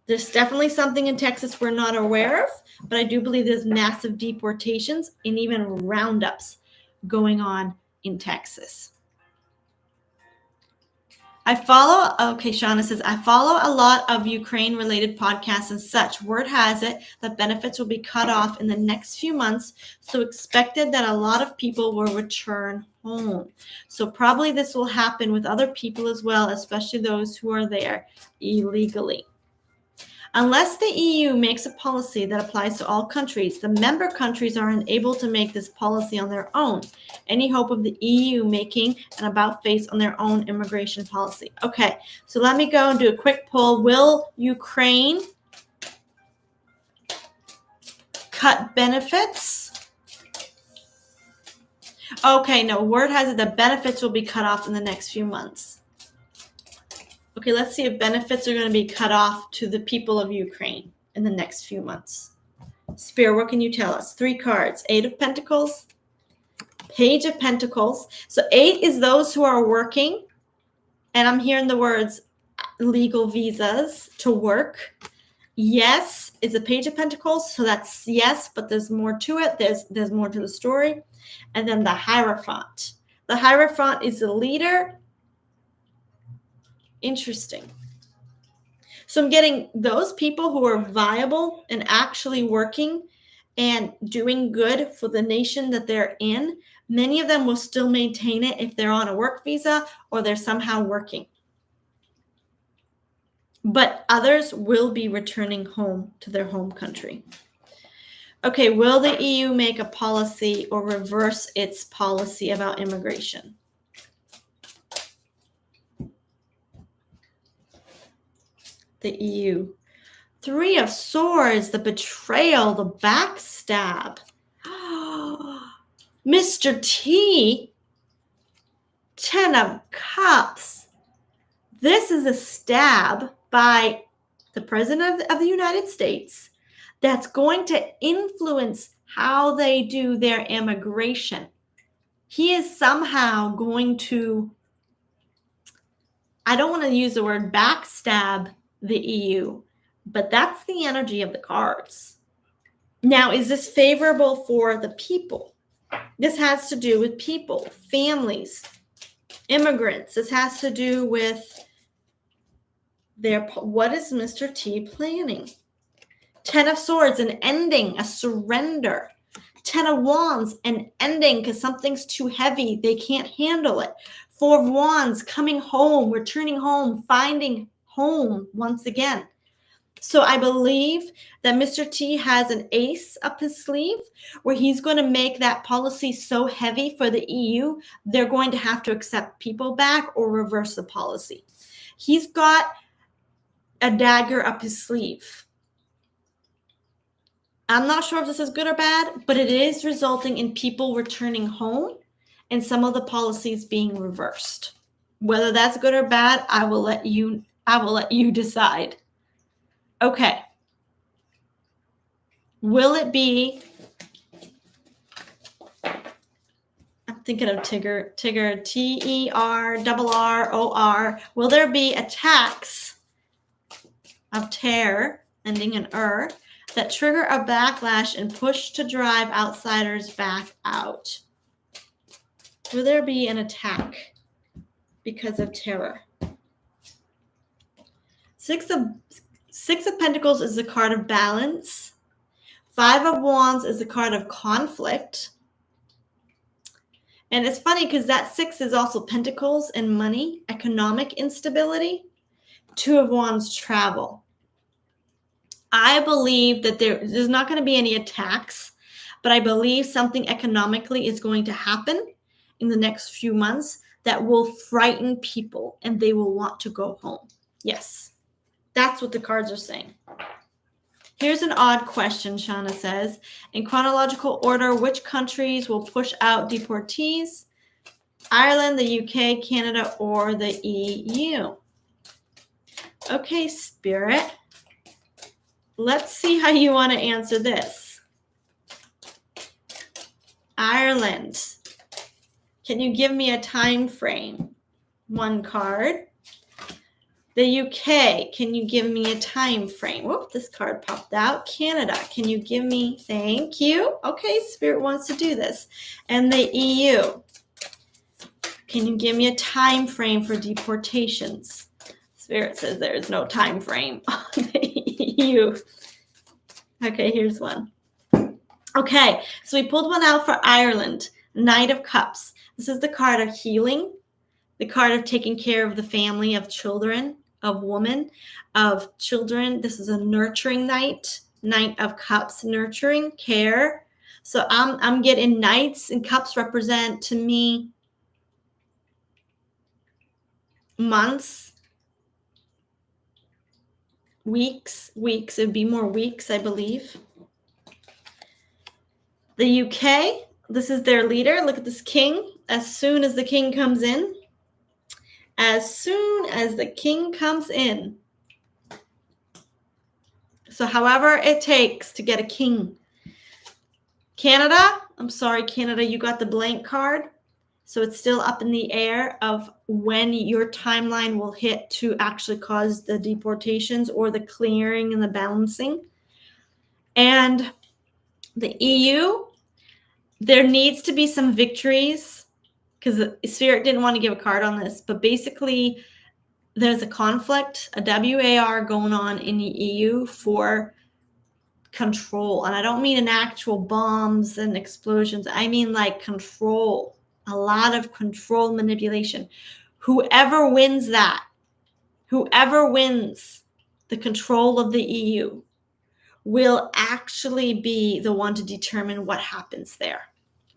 There's definitely something in Texas we're not aware of, but I do believe there's massive deportations and even roundups going on in Texas. Shauna says, I follow a lot of Ukraine-related podcasts and such. Word has it that benefits will be cut off in the next few months, so expected that a lot of people will return home. So probably this will happen with other people as well, especially those who are there illegally. Unless the EU makes a policy that applies to all countries, the member countries are unable to make this policy on their own. Any hope of the EU making an about-face on their own immigration policy? Okay, so let me go and do a quick poll. Will Ukraine cut benefits? Okay, no, word has it that benefits will be cut off in the next few months. Okay, let's see if benefits are going to be cut off to the people of Ukraine in the next few months. Spirit, what can you tell us? 3 cards. 8 of Pentacles, Page of Pentacles. So 8 is those who are working, and I'm hearing the words legal visas to work. Yes is a Page of Pentacles, so that's yes, but there's more to it. There's more to the story. And then the Hierophant. The Hierophant is the leader. Interesting. So I'm getting those people who are viable and actually working and doing good for the nation that they're in. Many of them will still maintain it if they're on a work visa or they're somehow working. But others will be returning home to their home country. Okay, will the EU make a policy or reverse its policy about immigration? The EU. 3 of Swords, the betrayal, the backstab. Mr. T 10 of Cups. This is a stab by the President of the United States that's going to influence how they do their immigration. He is somehow going to, I don't want to use the word backstab the EU, but that's the energy of the cards. Now, is this favorable for the people? This has to do with people, families, immigrants. This has to do with what is Mr. T planning? 10 of Swords, an ending, a surrender. 10 of Wands, an ending because something's too heavy. They can't handle it. 4 of Wands, coming home, returning home, finding home once again. So I believe that Mr. T has an ace up his sleeve where he's going to make that policy so heavy for the EU, they're going to have to accept people back or reverse the policy. He's got a dagger up his sleeve. I'm not sure if this is good or bad, but it is resulting in people returning home and some of the policies being reversed. Whether that's good or bad, I will let you decide. Okay. Will it be, I'm thinking of Tigger, Terror. Will there be attacks of terror, ending in that trigger a backlash and push to drive outsiders back out? Will there be an attack because of terror? Six of Pentacles is the card of balance. 5 of Wands is the card of conflict. And it's funny because that 6 is also Pentacles and money, economic instability. 2 of Wands, travel. I believe that there's not going to be any attacks, but I believe something economically is going to happen in the next few months that will frighten people and they will want to go home. Yes, that's what the cards are saying. Here's an odd question, Shauna says. In chronological order, which countries will push out deportees? Ireland, the UK, Canada, or the EU? Okay, Spirit. Let's see how you want to answer this. Ireland. Can you give me a time frame? 1 card. The UK, can you give me a time frame? Whoop, this card popped out. Canada, can you give me, thank you. Okay, Spirit wants to do this. And the EU, can you give me a time frame for deportations? Spirit says there is no time frame on the EU. Okay, here's one. Okay, so we pulled one out for Ireland, Knight of Cups. This is the card of healing, the card of taking care of the family, of children, of women, of children. This is a nurturing Knight of Cups, nurturing, care. So I'm getting Knights and Cups represent to me months, weeks. It would be more weeks, I believe. The UK, this is their leader. Look at this king. As soon as the king comes in, So however it takes to get a king. Canada, I'm sorry, Canada, you got the blank card. So it's still up in the air of when your timeline will hit to actually cause the deportations or the clearing and the balancing. And the EU, there needs to be some victories because the Spirit didn't want to give a card on this, but basically there's a conflict, a WAR going on in the EU for control. And I don't mean an actual bombs and explosions. I mean like control, a lot of control manipulation. Whoever wins the control of the EU will actually be the one to determine what happens there.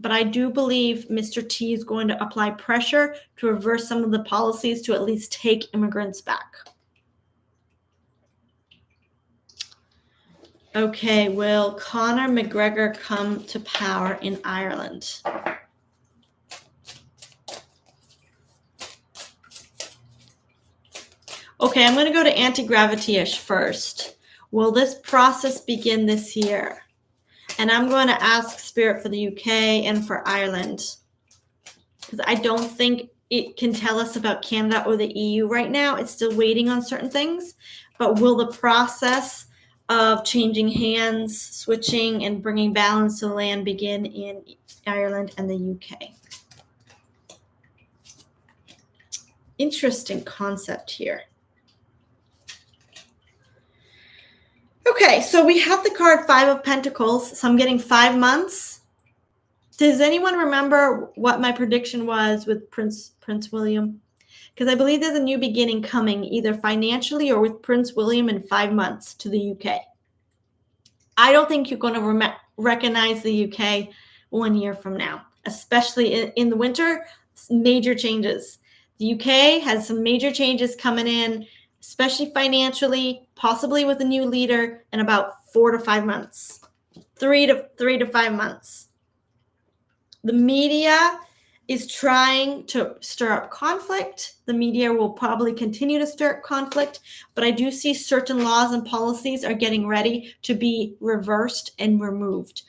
But I do believe Mr. T is going to apply pressure to reverse some of the policies to at least take immigrants back. Okay, will Conor McGregor come to power in Ireland? Okay, I'm going to go to anti-gravity-ish first. Will this process begin this year? And I'm going to ask Spirit for the UK and for Ireland, because I don't think it can tell us about Canada or the EU right now. It's still waiting on certain things. But will the process of changing hands, switching, and bringing balance to the land begin in Ireland and the UK? Interesting concept here. Okay, so we have the card 5 of Pentacles. So I'm getting 5 months. Does anyone remember what my prediction was with Prince William? Because I believe there's a new beginning coming, either financially or with Prince William in 5 months to the UK. I don't think you're going to recognize the UK 1 year from now, especially in the winter. Major changes. The UK has some major changes coming in, especially financially, possibly with a new leader in about 4 to 5 months, 3 to 5 months. The media is trying to stir up conflict. The media will probably continue to stir up conflict, but I do see certain laws and policies are getting ready to be reversed and removed.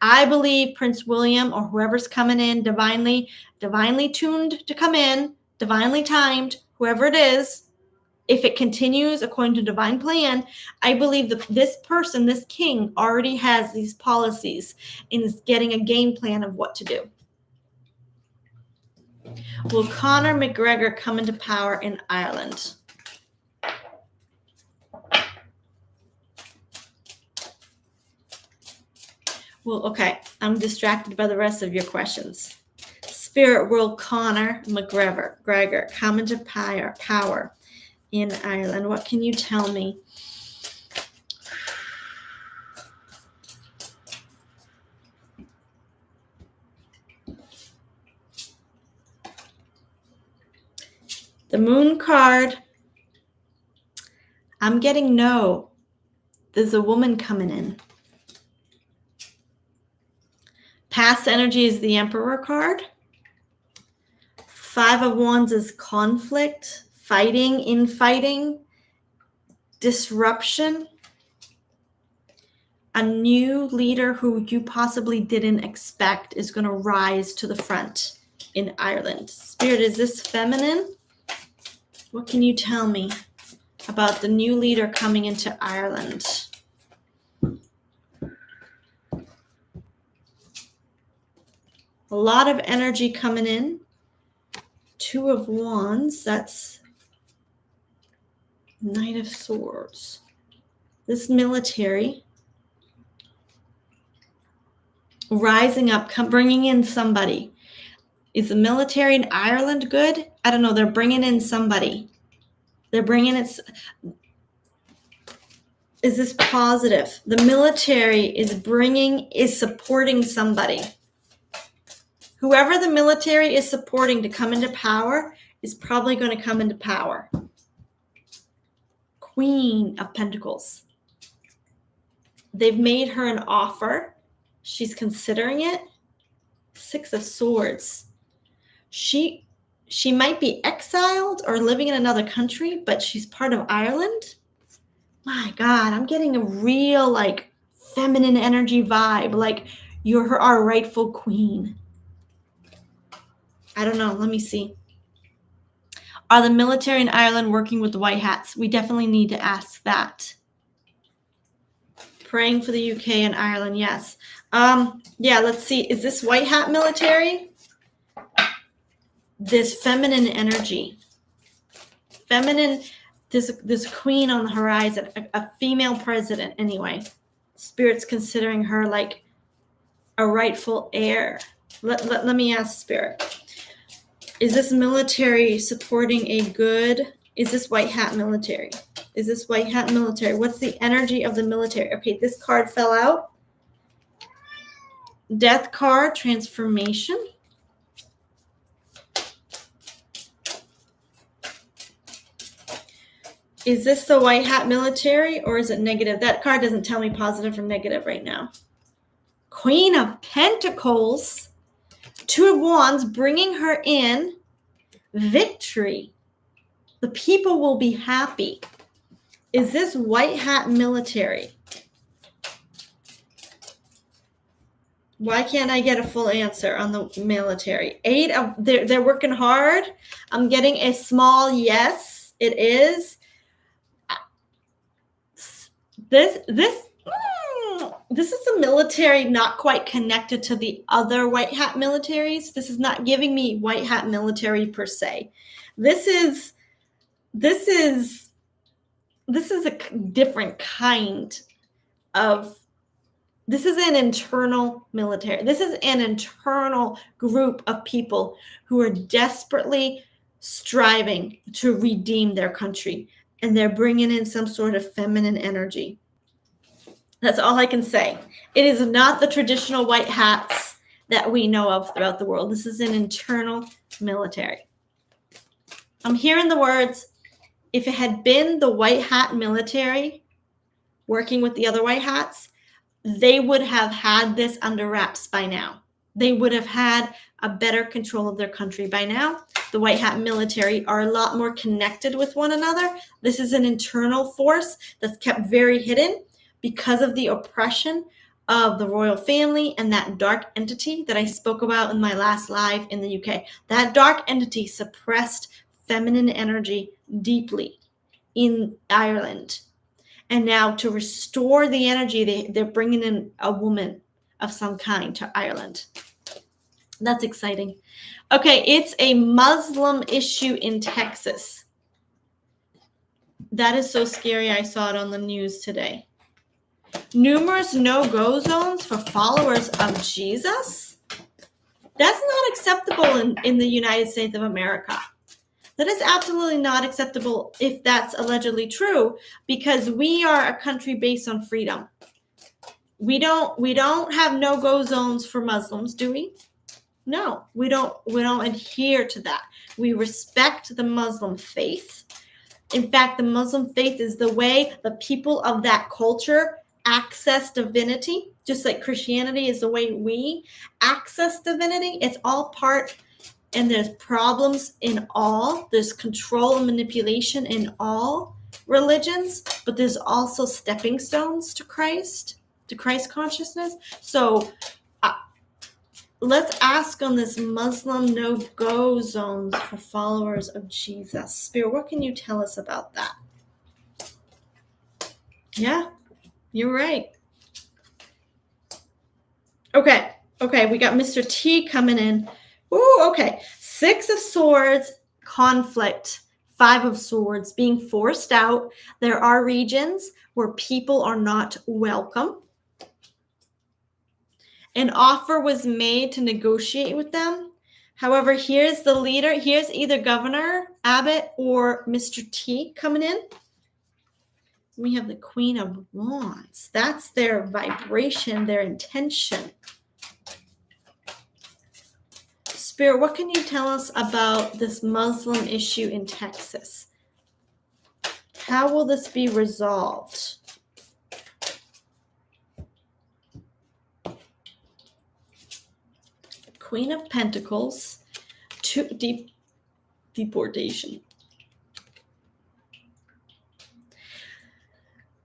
I believe Prince William or whoever's coming in divinely tuned to come in, divinely timed, whoever it is, if it continues according to divine plan, I believe that this person, this king, already has these policies and is getting a game plan of what to do. Will Conor McGregor come into power in Ireland? Well, okay, I'm distracted by the rest of your questions. Spirit, will Conor McGregor come into power in Ireland? What can you tell me? The Moon card, I'm getting no. There's a woman coming in. Past energy is the Emperor card. 5 of Wands is conflict, fighting, infighting, disruption. A new leader who you possibly didn't expect is going to rise to the front in Ireland. Spirit, is this feminine? What can you tell me about the new leader coming into Ireland? A lot of energy coming in. 2 of Wands, that's Knight of Swords. This military rising up, bringing in somebody. Is the military in Ireland good? I don't know. They're bringing in somebody. They're bringing it. Is this positive? The military is supporting somebody. Whoever the military is supporting to come into power is probably going to come into power. Queen of Pentacles. They've made her an offer. She's considering it. 6 of Swords. She might be exiled or living in another country, but she's part of Ireland. My God, I'm getting a real feminine energy vibe. Like you're our rightful queen. I don't know. Let me see. Are the military in Ireland working with the White Hats? We definitely need to ask that. Praying for the UK and Ireland, yes. Yeah, let's see. Is this White Hat military? This feminine energy. Feminine, this queen on the horizon, a female president anyway. Spirit's considering her like a rightful heir. Let me ask Spirit. Is this military supporting a good? Is this White Hat military? Is this White Hat military? What's the energy of the military? Okay, this card fell out. Death card, transformation. Is this the White Hat military or is it negative? That card doesn't tell me positive or negative right now. Queen of Pentacles. 2 of Wands, bringing her in. Victory. The people will be happy. Is this white hat military? Why can't I get a full answer on the military? They're working hard. I'm getting a small yes. It is. This is the military not quite connected to the other white hat militaries. This is not giving me white hat military per se. This is a different kind of. This is an internal military. This is an internal group of people who are desperately striving to redeem their country, and they're bringing in some sort of feminine energy. That's all I can say. It is not the traditional white hats that we know of throughout the world. This is an internal military. I'm hearing the words, if it had been the white hat military working with the other white hats, they would have had this under wraps by now. They would have had a better control of their country by now. The white hat military are a lot more connected with one another. This is an internal force that's kept very hidden because of the oppression of the royal family and that dark entity that I spoke about in my last live in the UK. That dark entity suppressed feminine energy deeply in Ireland. And now to restore the energy, they're bringing in a woman of some kind to Ireland. That's exciting. Okay, it's a Muslim issue in Texas. That is so scary. I saw it on the news today. Numerous no-go zones for followers of Jesus? That's not acceptable in the United States of America. That is absolutely not acceptable if that's allegedly true, because we are a country based on freedom. We don't have no-go zones for Muslims, do we? No, we don't adhere to that. We respect the Muslim faith. In fact, the Muslim faith is the way the people of that culture access divinity, just like Christianity is the way we access divinity. It's all part. And there's problems in all. There's control and manipulation in all religions, but there's also stepping stones to Christ consciousness. So let's ask on this Muslim no-go zones for followers of Jesus. Spirit, what can you tell us about that? Yeah, you're right. Okay, we got Mr. T coming in. Ooh, okay. 6 of Swords, conflict. 5 of Swords, being forced out. There are regions where people are not welcome. An offer was made to negotiate with them. However, here's the leader. Here's either Governor Abbott or Mr. T coming in. We have the Queen of Wands. That's their vibration, their intention. Spirit, what can you tell us about this Muslim issue in Texas? How will this be resolved? Queen of Pentacles, deportation.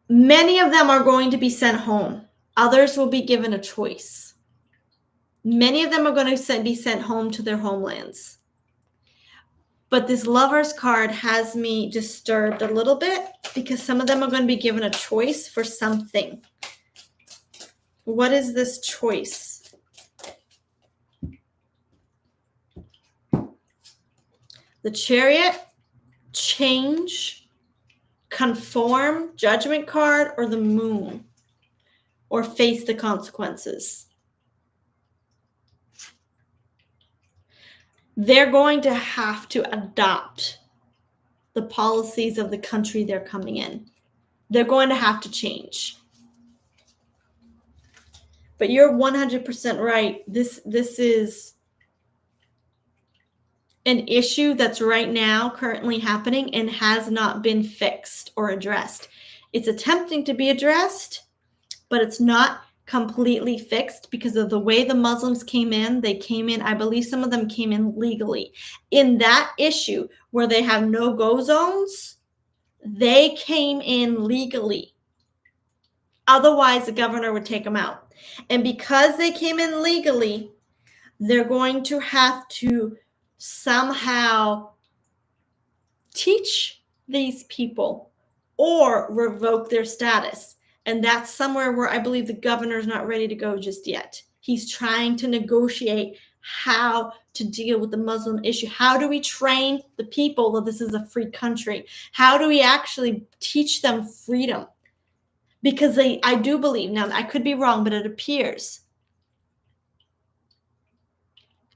Many of them are going to be sent home. Others will be given a choice. Many of them are going to be sent home to their homelands. But this Lover's card has me disturbed a little bit because some of them are going to be given a choice for something. What is this choice? The Chariot, change, conform, Judgment card, or the Moon, or face the consequences. They're going to have to adopt the policies of the country they're coming in. They're going to have to change. But you're 100% right. This is an issue that's right now currently happening and has not been fixed or addressed. It's attempting to be addressed, but it's not completely fixed because of the way the Muslims came in. They came in, I believe some of them came in legally. In that issue where they have no-go zones, they came in legally. Otherwise, the governor would take them out. And because they came in legally, they're going to have to somehow teach these people or revoke their status. And that's somewhere where I believe the governor's not ready to go just yet. He's trying to negotiate how to deal with the Muslim issue. How do we train the people that this is a free country? How do we actually teach them freedom? Because I do believe, now I could be wrong, but it appears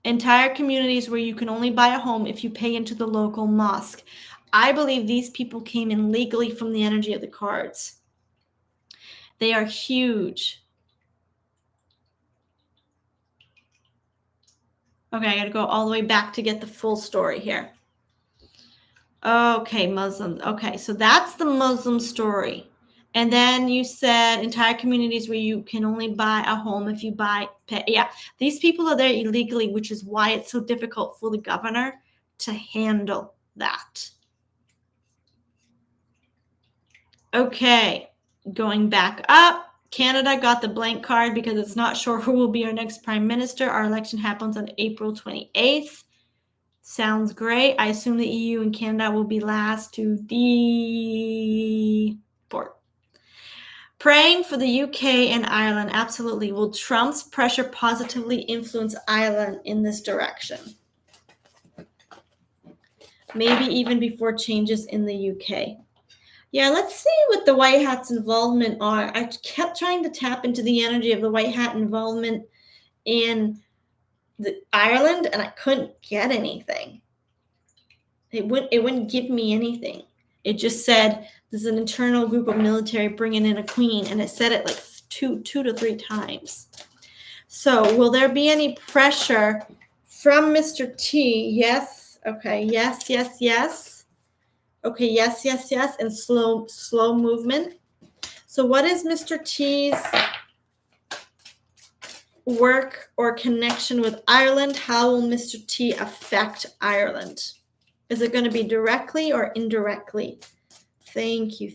entire communities where you can only buy a home if you pay into the local mosque. I believe these people came in legally from the energy of the cards. They are huge. Okay, I got to go all the way back to get the full story here. Okay, Muslims. Okay, so that's the Muslim story. And then you said entire communities where you can only buy a home if you pay. Yeah, these people are there illegally, which is why it's so difficult for the governor to handle that. Okay, going back up, Canada got the blank card because it's not sure who will be our next prime minister. Our election happens on April 28th. Sounds great. I assume the EU and Canada will be last to deport. Praying for the UK and Ireland. Absolutely. Will Trump's pressure positively influence Ireland in this direction? Maybe even before changes in the UK. Yeah, let's see what the White Hat's involvement are. I kept trying to tap into the energy of the White Hat involvement in Ireland, and I couldn't get anything. It wouldn't give me anything. It just said there's an internal group of military bringing in a queen, and it said it like two to three times. So will there be any pressure from Mr. T? Yes. Okay. Yes. Okay. Yes. And slow movement. So what is Mr. T's work or connection with Ireland? How will Mr. T affect Ireland? Is it going to be directly or indirectly? Thank you.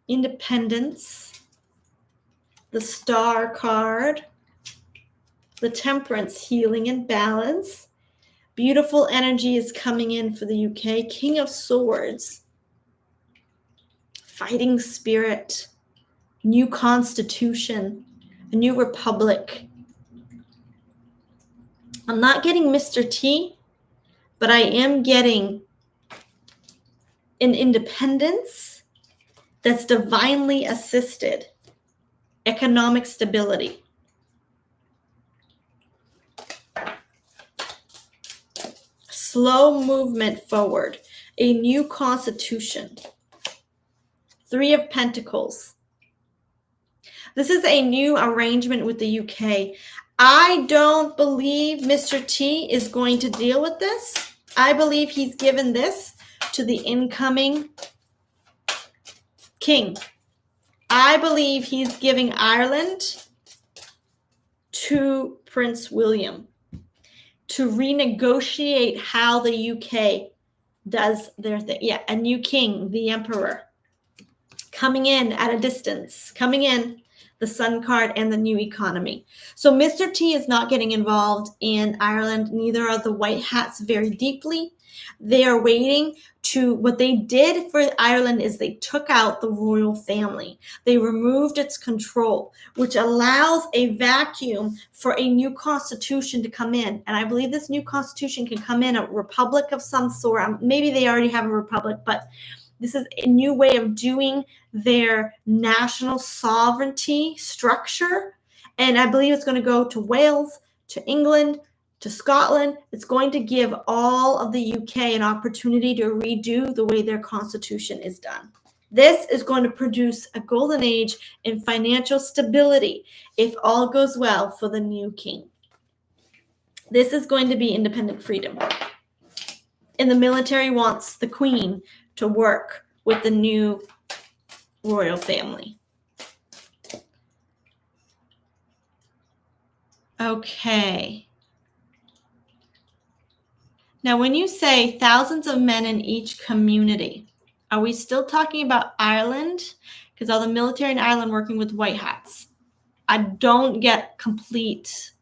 Independence, the Star card, the Temperance, healing and balance. Beautiful energy is coming in for the UK. King of Swords, fighting spirit, new constitution, a new republic. I'm not getting Mr. T, but I am getting an independence that's divinely assisted, economic stability. Slow movement forward, a new constitution. 3 of Pentacles. This is a new arrangement with the UK. I don't believe Mr. T is going to deal with this. I believe he's given this to the incoming king. I believe he's giving Ireland to Prince William to renegotiate how the UK does their thing. Yeah, a new king, the emperor, coming in at a distance, coming in, the Sun card and the new economy. So Mr. T is not getting involved in Ireland. Neither are the White Hats very deeply. They are waiting to, what they did for Ireland is they took out the royal family. They removed its control, which allows a vacuum for a new constitution to come in. And I believe this new constitution can come in a republic of some sort. Maybe they already have a republic, but this is a new way of doing their national sovereignty structure. And I believe it's going to go to Wales, to England, to Scotland. It's going to give all of the UK an opportunity to redo the way their constitution is done. This is going to produce a golden age in financial stability if all goes well for the new king. This is going to be independent freedom. And the military wants the queen to work with the new royal family. Okay. Now, when you say thousands of men in each community, are we still talking about Ireland? Because all the military in Ireland working with white hats. I don't get complete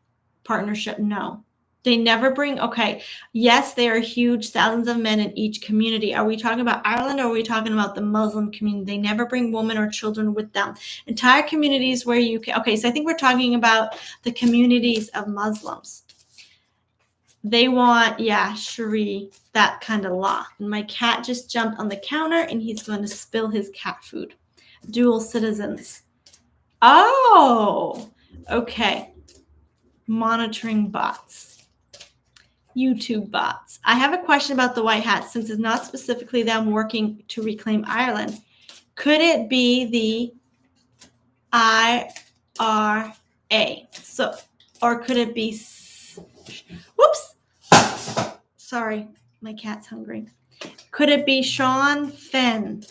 partnership. No. They never bring, okay, yes, they are huge, thousands of men in each community. Are we talking about Ireland or are we talking about the Muslim community? They never bring women or children with them. Entire communities where you can, okay, so I think we're talking about the communities of Muslims. They want, yeah, Cherie, that kind of law. And my cat just jumped on the counter and he's going to spill his cat food. Dual citizens. Oh, okay. Monitoring bots. YouTube bots. I have a question about the white hats since it's not specifically them working to reclaim Ireland. Could it be the IRA? So, or could it be, whoops. Sorry, my cat's hungry. Could it be Sean Fenn?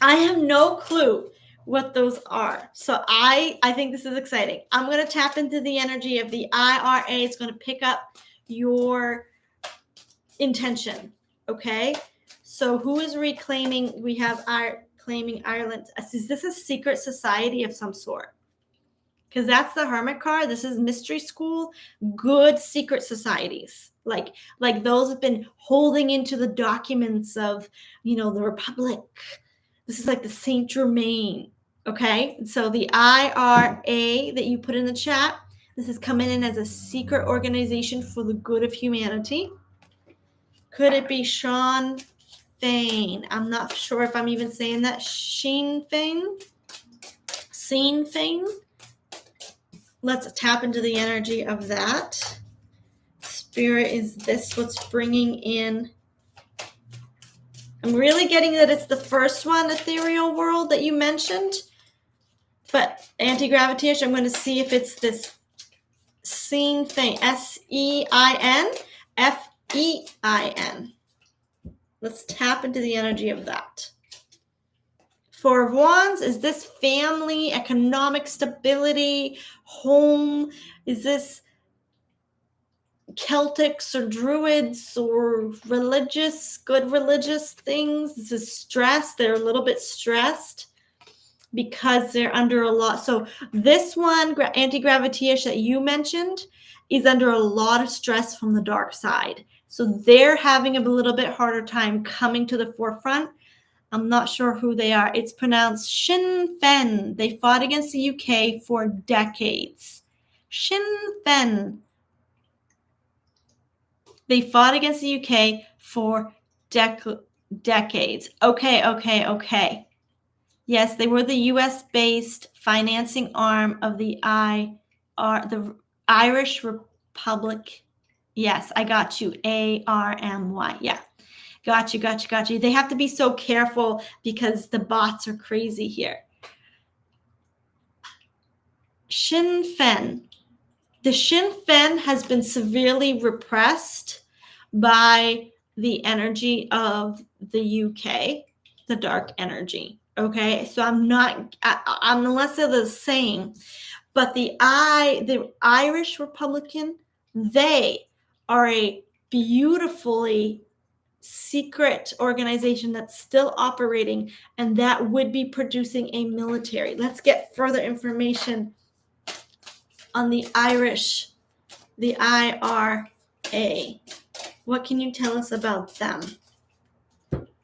I have no clue what those are. So I think this is exciting. I'm going to tap into the energy of the IRA. It's going to pick up your intention. Okay. So who is reclaiming? We have claiming Ireland. Is this a secret society of some sort? Because that's the Hermit card. This is mystery school. Good secret societies. Like those have been holding into the documents of, the Republic. This is like the Saint Germain. Okay. So the IRA that you put in the chat, this is coming in as a secret organization for the good of humanity. Could it be Sean Fain? I'm not sure if I'm even saying that. Sheen Fain? Seen Fain? Let's tap into the energy of that. Spirit, is this what's bringing in? I'm really getting that it's the first one, ethereal world, that you mentioned. But anti-gravitation, I'm going to see if it's this Seen thing. SEIN, FEIN. Let's tap into the energy of that. Four of Wands, is this family, economic stability, home? Is this Celtics or Druids or good religious things? This is stress. They're a little bit stressed because they're under a lot. So this one, anti-gravitation that you mentioned, is under a lot of stress from the dark side. So they're having a little bit harder time coming to the forefront. I'm not sure who they are. It's pronounced Sinn Féin. They fought against the UK for decades. Sinn Féin. They fought against the UK for decades. Okay. Yes, they were the US-based financing arm of the Irish Republic. Yes, I got you. ARMY. Yeah. Got you. They have to be so careful because the bots are crazy here. Sinn Féin. The Sinn Féin has been severely repressed by the energy of the UK, the dark energy. Okay, so I'm unless they're the same, but the Irish Republican, they are a beautifully secret organization that's still operating, and that would be producing a military. Let's get further information on the Irish, the IRA. What can you tell us about them?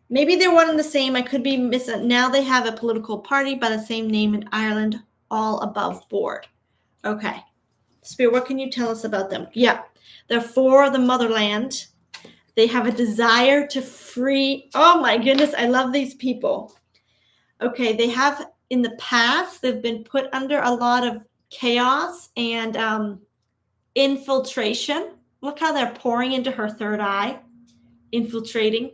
Maybe they're one and the same. I could be missing. Now they have a political party by the same name in Ireland, all above board. Okay. Spirit, what can you tell us about them? Yeah. They're for the motherland. They have a desire to free. Oh my goodness. I love these people. Okay. They have in the past, they've been put under a lot of chaos and infiltration. Look how they're pouring into her third eye, infiltrating.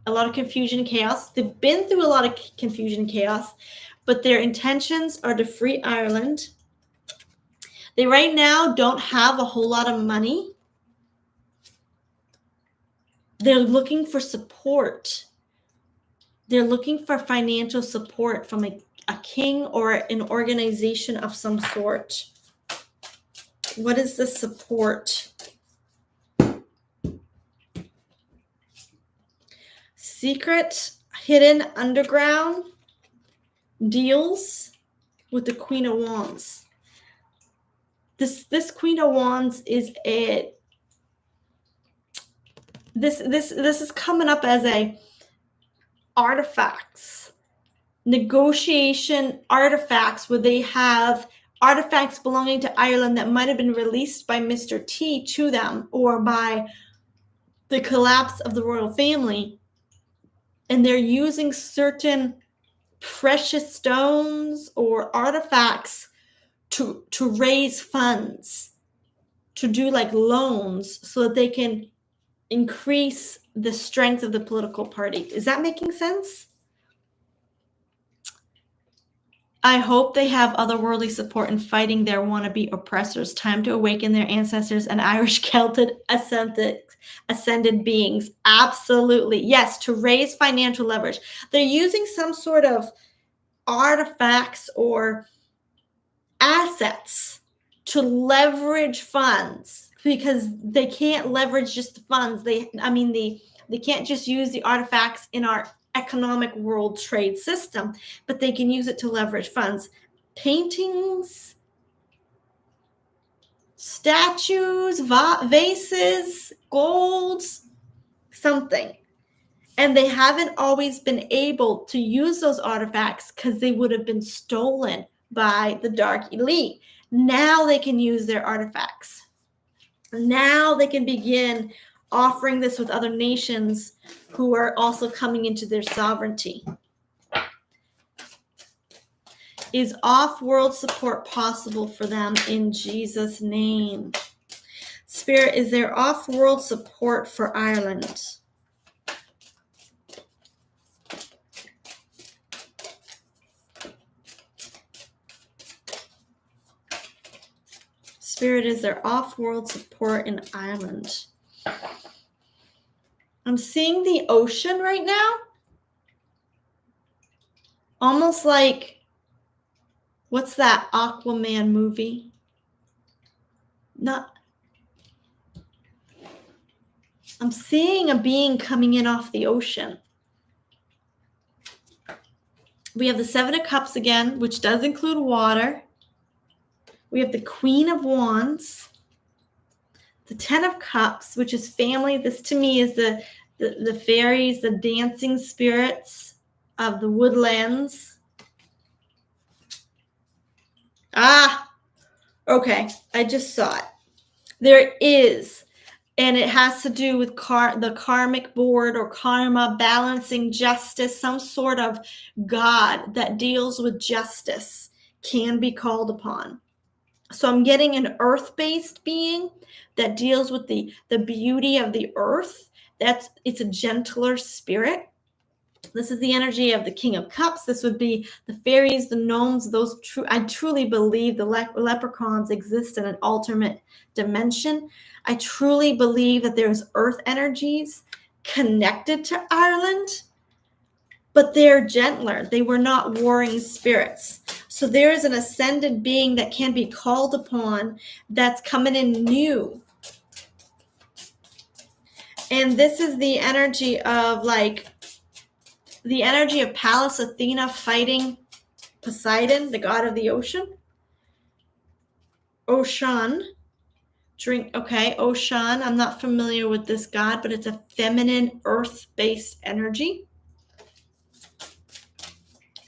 A lot of confusion and chaos. They've been through a lot of confusion and chaos, but their intentions are to free Ireland. They right now don't have a whole lot of money. They're looking for support. They're looking for financial support from a king or an organization of some sort. What is the support? Secret, hidden, underground deals with the Queen of Wands. This Queen of Wands is a this is coming up as a artifacts, negotiation artifacts, where they have artifacts belonging to Ireland that might have been released by Mr. T to them or by the collapse of the royal family, and they're using certain precious stones or artifacts to raise funds, to do like loans, so that they can increase the strength of the political party. Is that making sense? I hope they have otherworldly support in fighting their wannabe oppressors. Time to awaken their ancestors and Irish Celtic ascended beings. Absolutely. Yes, to raise financial leverage. They're using some sort of artifacts or assets to leverage funds, because they can't leverage just the funds. They can't just use the artifacts in our economic world trade system, but they can use it to leverage funds. Paintings, statues, vases, golds, something. And they haven't always been able to use those artifacts because they would have been stolen by the dark elite. Now they can use their artifacts. Now they can begin offering this with other nations who are also coming into their sovereignty. Is off-world support possible for them in Jesus' name? Spirit, is there off-world support for Ireland? Spirit, is there off-world support in Ireland? I'm seeing the ocean right now. Almost like, what's that Aquaman movie? I'm seeing a being coming in off the ocean. We have the Seven of Cups again, which does include water. We have the Queen of Wands. The Ten of Cups, which is family. This to me is the fairies, the dancing spirits of the woodlands. Okay, I just saw it. There is, and it has to do with the karmic board or karma, balancing justice. Some sort of God that deals with justice can be called upon. So I'm getting an earth-based being that deals with the beauty of the earth. It's a gentler spirit. This is the energy of the King of Cups. This would be the fairies, the gnomes, I truly believe the leprechauns exist in an alternate dimension. I truly believe that there's earth energies connected to Ireland, but they're gentler. They were not warring spirits. So there is an ascended being that can be called upon that's coming in new. And this is the energy of Pallas Athena fighting Poseidon, the god of the ocean. Ocean. Ocean. I'm not familiar with this god, but it's a feminine, earth-based energy.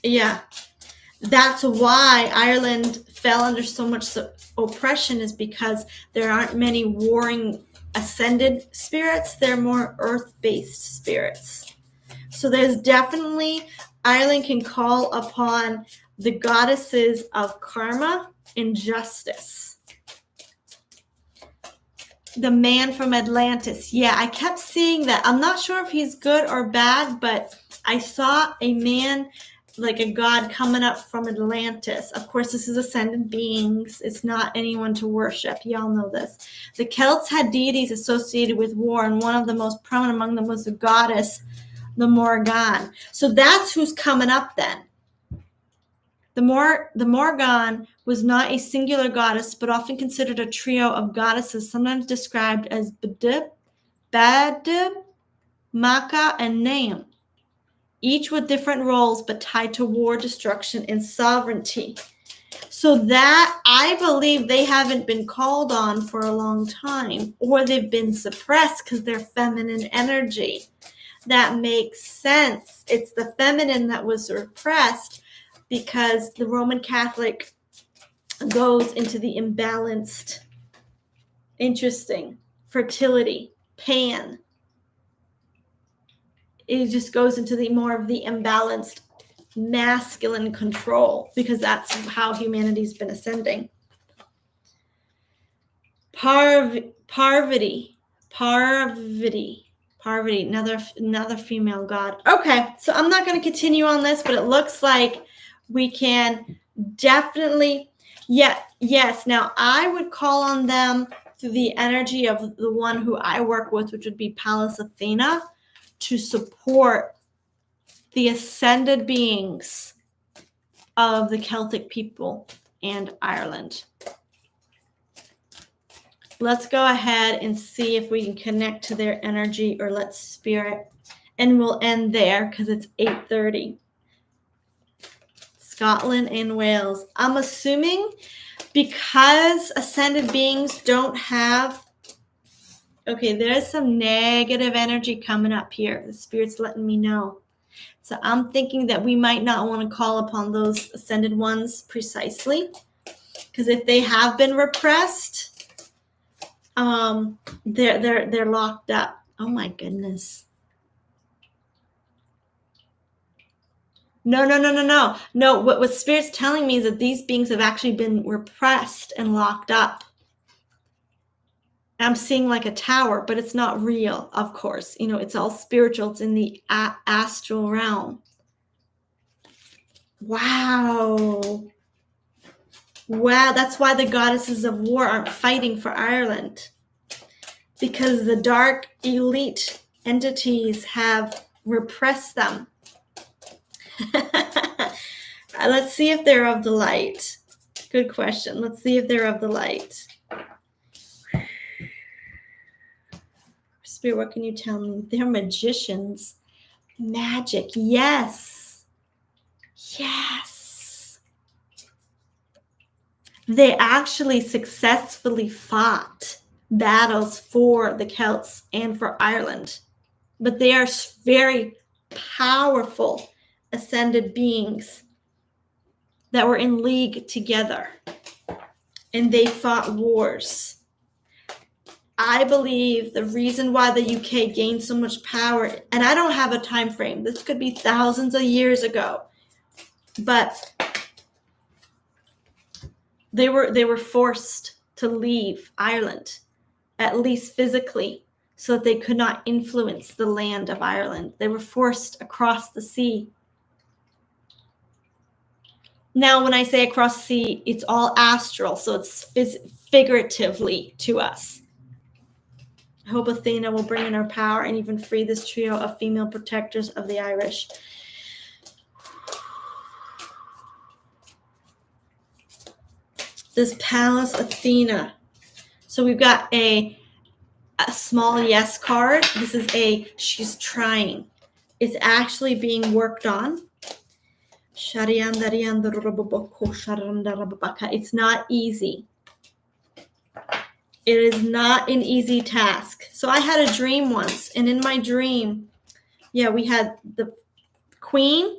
Yeah. That's why Ireland fell under so much oppression, is because there aren't many warring ascended spirits. They're more earth-based spirits. So there's definitely, Ireland can call upon the goddesses of karma and justice. The man from Atlantis. Yeah, I kept seeing that. I'm not sure if he's good or bad, but I saw a man, like a god, coming up from Atlantis. Of course, this is ascended beings. It's not anyone to worship. Y'all know this. The Celts had deities associated with war, and one of the most prominent among them was the goddess the Morgan. So that's who's coming up then. The Morgan was not a singular goddess, but often considered a trio of goddesses, sometimes described as Badib, Maka, and Naim, each with different roles but tied to war, destruction, and sovereignty. So that, I believe, they haven't been called on for a long time, or they've been suppressed because they're feminine energy. That makes sense. It's the feminine that was repressed because the Roman Catholic goes into the imbalanced, interesting, fertility, Pan. It just goes into the more of the imbalanced masculine control because that's how humanity's been ascending. Parvati, another female god. Okay, so I'm not going to continue on this, but it looks like we can definitely, yes. Now I would call on them through the energy of the one who I work with, which would be Pallas Athena, to support the ascended beings of the Celtic people and Ireland. Let's go ahead and see if we can connect to their energy or let spirit. And we'll end there because it's 8:30. Scotland and Wales. I'm assuming because ascended beings don't have... Okay, there's some negative energy coming up here. The spirit's letting me know. So I'm thinking that we might not want to call upon those ascended ones precisely. Because if they have been repressed... they're locked up. Oh my goodness. No, what Spirit's telling me is that these beings have actually been repressed and locked up. I'm seeing like a tower, but it's not real, of course. You know, it's all spiritual. It's in the astral realm. Wow, that's why the goddesses of war aren't fighting for Ireland. Because the dark elite entities have repressed them. Let's see if they're of the light. Good question. Let's see if they're of the light. Spirit, what can you tell me? They're magicians. Magic. Yes. They actually successfully fought battles for the Celts and for Ireland. But they are very powerful ascended beings that were in league together. And they fought wars. I believe the reason why the UK gained so much power, and I don't have a time frame, this could be thousands of years ago, but they were forced to leave Ireland, at least physically, so that they could not influence the land of Ireland. They were forced across the sea. Now, when I say across the sea, it's all astral, so it's figuratively to us. I hope Athena will bring in her power and even free this trio of female protectors of the Irish. This Pallas Athena. So we've got a small yes card. This is she's trying. It's actually being worked on. It's not easy. It is not an easy task. So I had a dream once, and in my dream, we had the queen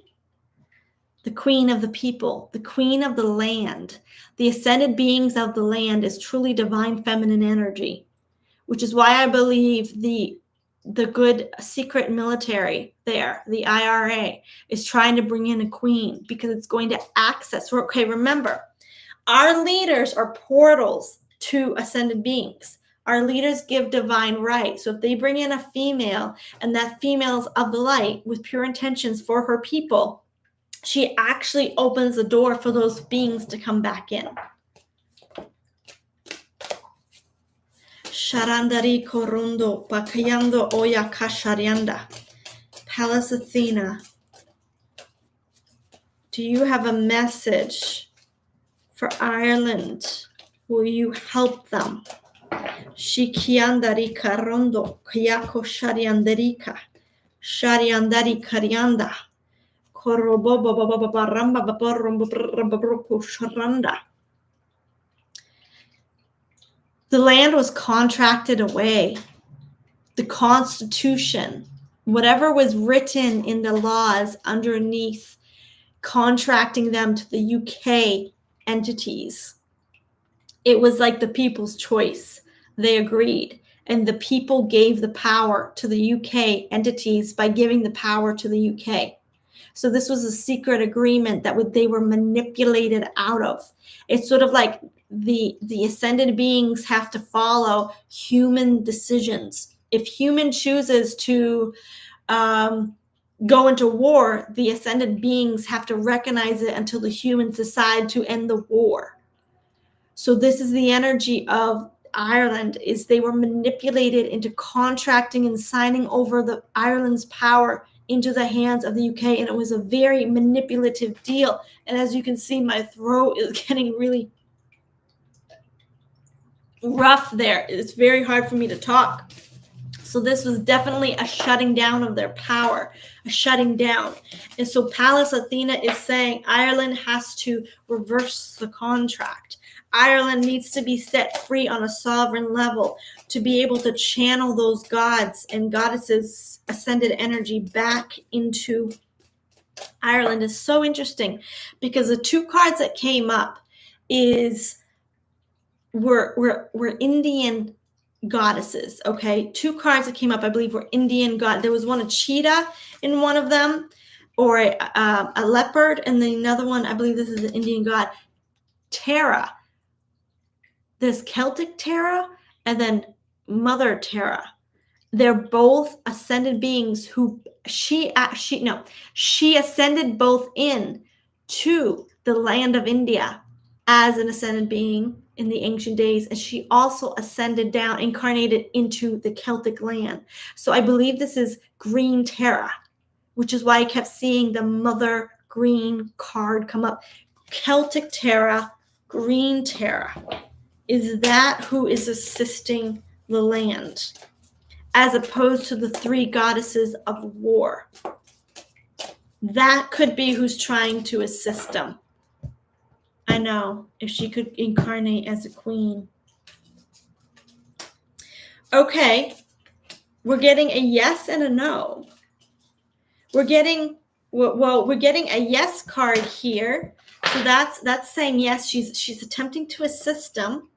of the people, the queen of the land. The ascended beings of the land is truly divine feminine energy, which is why I believe the good secret military there, the IRA, is trying to bring in a queen because it's going to access. Okay, remember, our leaders are portals to ascended beings. Our leaders give divine right. So if they bring in a female and that female is of the light with pure intentions for her people, she actually opens the door for those beings to come back in. Sharandari korondo pakayando oya kasharianda. Pallas Athena, do you have a message for Ireland? Will you help them? Shikiandarika rondo, kayako shariandarika, shariandari karyanda, korobobababaramba babarumbabrababruku sharanda. The land was contracted away. The Constitution, whatever was written in the laws underneath, contracting them to the UK entities, it was like the people's choice. They agreed, and the people gave the power to the UK entities by giving the power to the UK. So this was a secret agreement that they were manipulated out of. It's sort of like the ascended beings have to follow human decisions. If human chooses to go into war, the ascended beings have to recognize it until the humans decide to end the war. So this is the energy of Ireland, is they were manipulated into contracting and signing over the Ireland's power into the hands of the UK, and it was a very manipulative deal. And as you can see, my throat is getting really rough there. It's very hard for me to talk. So this was definitely a shutting down of their power, a shutting down. And so Pallas Athena is saying Ireland has to reverse the contract. Ireland needs to be set free on a sovereign level to be able to channel those gods and goddesses' ascended energy back into Ireland. Is so interesting because the two cards that came up were Indian goddesses. Okay, two cards that came up, I believe, were Indian god. There was one, a cheetah in one of them, or a leopard, and then another one, I believe this is an Indian god, Tara. There's Celtic Tara and then Mother Tara. They're both ascended beings who she ascended both in to the land of India as an ascended being in the ancient days, and she also ascended down, incarnated into the Celtic land. So I believe this is Green Tara, which is why I kept seeing the Mother Green card come up. Celtic Tara, Green Tara. Is that who is assisting the land, as opposed to the three goddesses of war? That could be who's trying to assist them. I know, if she could incarnate as a queen. Okay, we're getting a yes and a no. We're getting a yes card here. So that's saying yes, she's attempting to assist them.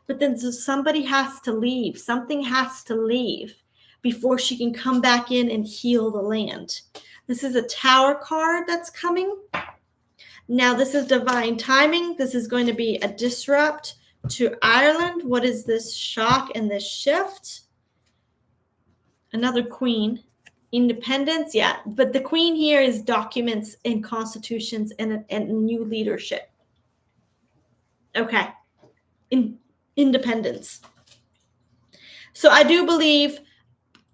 But then somebody has to leave. Something has to leave before she can come back in and heal the land. This is a Tower card that's coming. Now, this is divine timing. This is going to be a disrupt to Ireland. What is this shock and this shift? Another queen. Independence, yeah. But the queen here is documents and constitutions and new leadership. Okay. Independence. So I do believe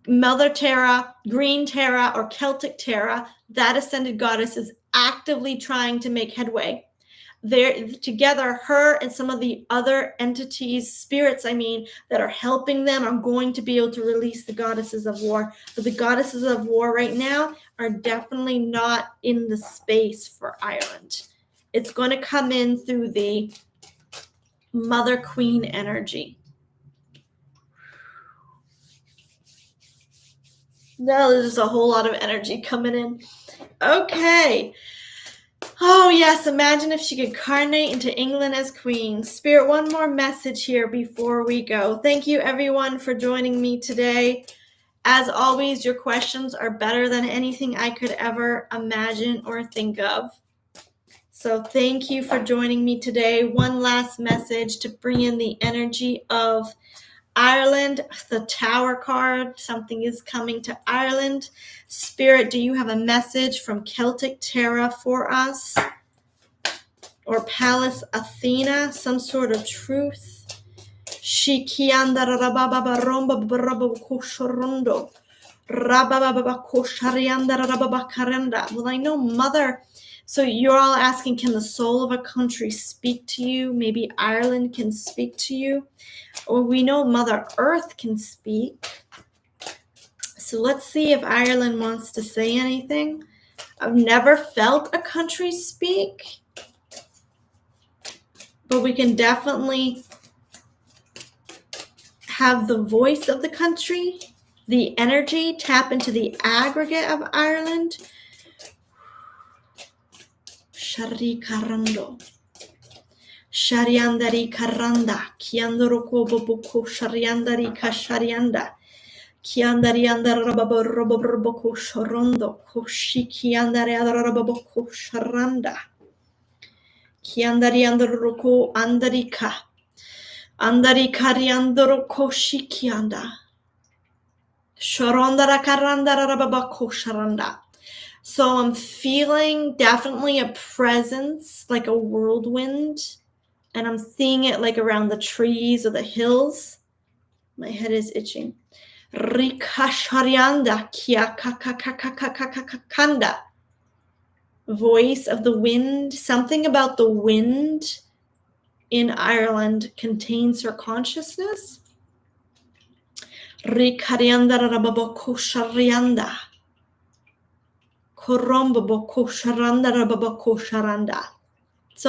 Mother Tara, Green Tara, or Celtic Tara, that ascended goddess, is actively trying to make headway. They're together, her and some of the other entities, spirits, that are helping them, are going to be able to release the goddesses of war. But the goddesses of war right now are definitely not in the space for Ireland. It's going to come in through the Mother Queen energy. Now there's a whole lot of energy coming in. Okay. Oh, yes. Imagine if she could incarnate into England as queen. Spirit, one more message here before we go. Thank you, everyone, for joining me today. As always, your questions are better than anything I could ever imagine or think of. So thank you for joining me today. One last message to bring in the energy of Ireland, the Tower card. Something is coming to Ireland. Spirit, do you have a message from Celtic Tara for us? Or Pallas Athena, some sort of truth? Well, I know, Mother. So you're all asking, can the soul of a country speak to you? Maybe Ireland can speak to you. Or we know Mother Earth can speak. So let's see if Ireland wants to say anything. I've never felt a country speak, but we can definitely have the voice of the country, the energy, tap into the aggregate of Ireland. Shari karando. Shariandari karanda. Kiandoro koboboko shariandari kasharianda. Kiandari andarababo roboboko shorondo. Koshi kiandari adarababo sharanda. Kiandari andaroko andarika. Andari kariandoro koshi kianda. Shorondara karandara rababako sharanda. So I'm feeling definitely a presence, like a whirlwind, and I'm seeing it like around the trees or the hills. My head is itching. Rikasharianda kia kakakakakakakakanda. Voice of the wind. Something about the wind in Ireland contains her consciousness. Rikarianda rababako sharianda. So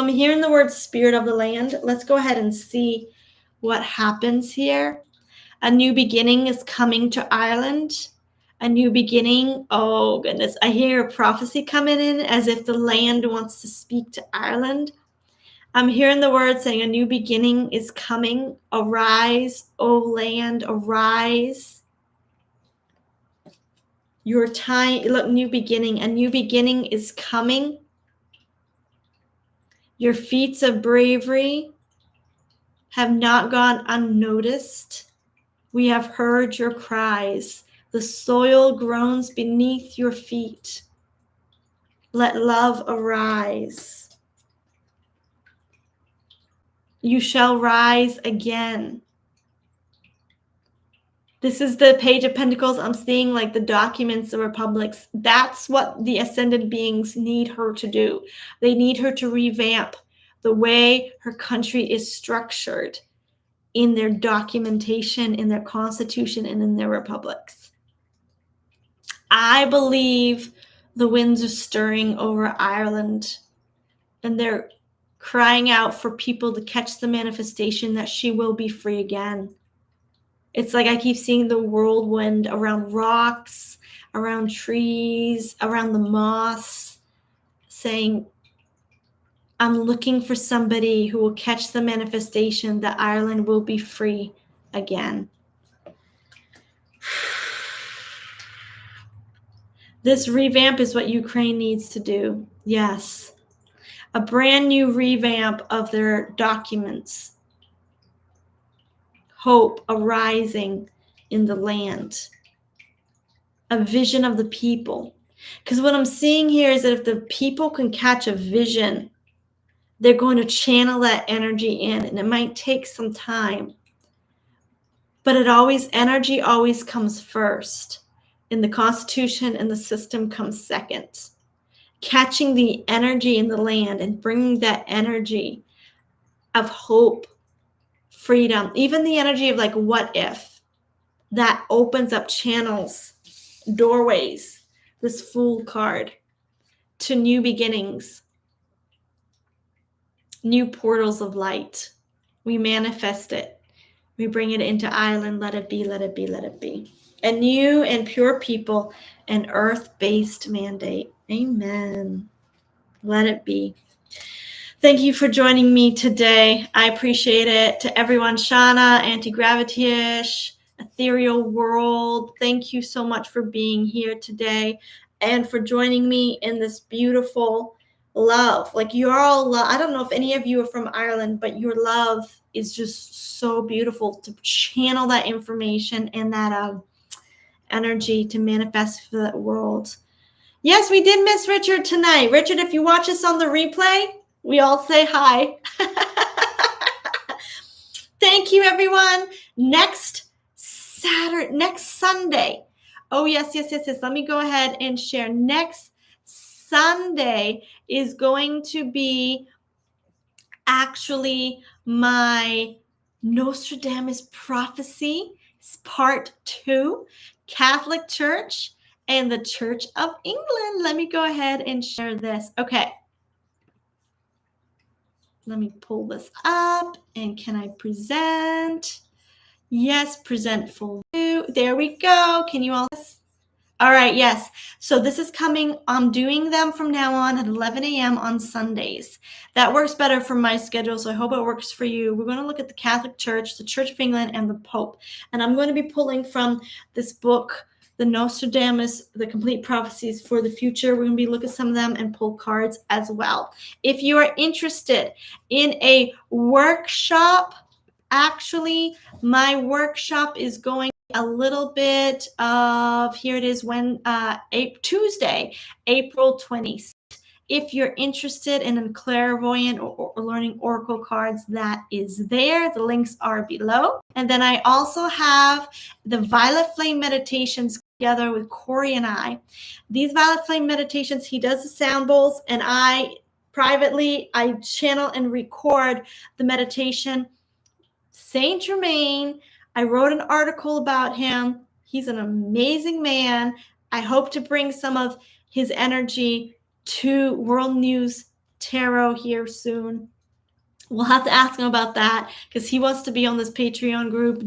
I'm hearing the word spirit of the land. Let's go ahead and see what happens here. A new beginning is coming to Ireland. A new beginning. Oh, goodness. I hear a prophecy coming in as if the land wants to speak to Ireland. I'm hearing the word saying a new beginning is coming. Arise, O land, arise. Your time, look, new beginning. A new beginning is coming. Your feats of bravery have not gone unnoticed. We have heard your cries. The soil groans beneath your feet. Let love arise. You shall rise again. This is the Page of Pentacles. I'm seeing like the documents, the republics. That's what the ascended beings need her to do. They need her to revamp the way her country is structured in their documentation, in their constitution, and in their republics. I believe the winds are stirring over Ireland, and they're crying out for people to catch the manifestation that she will be free again. It's like I keep seeing the whirlwind around rocks, around trees, around the moss, saying, I'm looking for somebody who will catch the manifestation that Ireland will be free again. This revamp is what Ukraine needs to do. Yes. A brand new revamp of their documents. Hope arising in the land. A vision of the people. Because what I'm seeing here is that if the people can catch a vision, they're going to channel that energy in, and it might take some time. But energy always comes first. In the Constitution and the system comes second. Catching the energy in the land and bringing that energy of hope, freedom, even the energy of like, what if? That opens up channels, doorways, this Fool card, to new beginnings, new portals of light. We manifest it. We bring it into Ireland. Let it be, let it be, let it be. A new and pure people, an earth-based mandate. Amen. Let it be. Thank you for joining me today. I appreciate it. To everyone, Shauna, Anti-Gravitish, Ethereal World, thank you so much for being here today and for joining me in this beautiful love. Like, you're all love. I don't know if any of you are from Ireland, but your love is just so beautiful to channel that information and that energy to manifest for that world. Yes, we did miss Richard tonight. Richard, if you watch us on the replay, we all say hi. Thank you, everyone. Next Sunday, Oh, yes. Let me go ahead and share. Next Sunday is going to be actually my Nostradamus prophecy, part 2, Catholic Church and the Church of England. Let me go ahead and share this. Okay. Let me pull this up, and can I present? Yes, present full view. There we go. Can you all? All right, yes. So this is coming. I'm doing them from now on at 11 a.m. on Sundays. That works better for my schedule, so I hope it works for you. We're going to look at the Catholic Church, the Church of England, and the Pope. And I'm going to be pulling from this book, the Nostradamus, the Complete Prophecies for the Future. We're going to be looking at some of them and pull cards as well. If you are interested in a workshop, actually, my workshop is going a little bit of, here it is, when Tuesday, April 20th. If you're interested in a clairvoyant or learning oracle cards, that is there. The links are below. And then I also have the Violet Flame meditations together with Corey and I. These Violet Flame meditations, he does the sound bowls, and I privately, I channel and record the meditation. Saint Germain, I wrote an article about him. He's an amazing man. I hope to bring some of his energy to World News Tarot here soon. We'll have to ask him about that because he wants to be on this Patreon group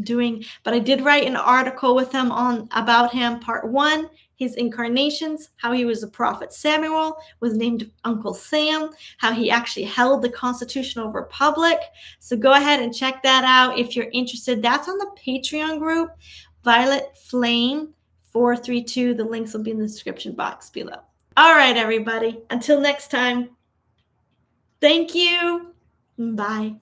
but I did write an article with him about him, part 1, his incarnations, how he was a prophet Samuel, was named Uncle Sam, how he actually held the constitutional republic. So go ahead and check that out if you're interested. That's on the Patreon group, Violet Flame 432. The links will be in the description box below. All right, everybody. Until next time. Thank you. Bye.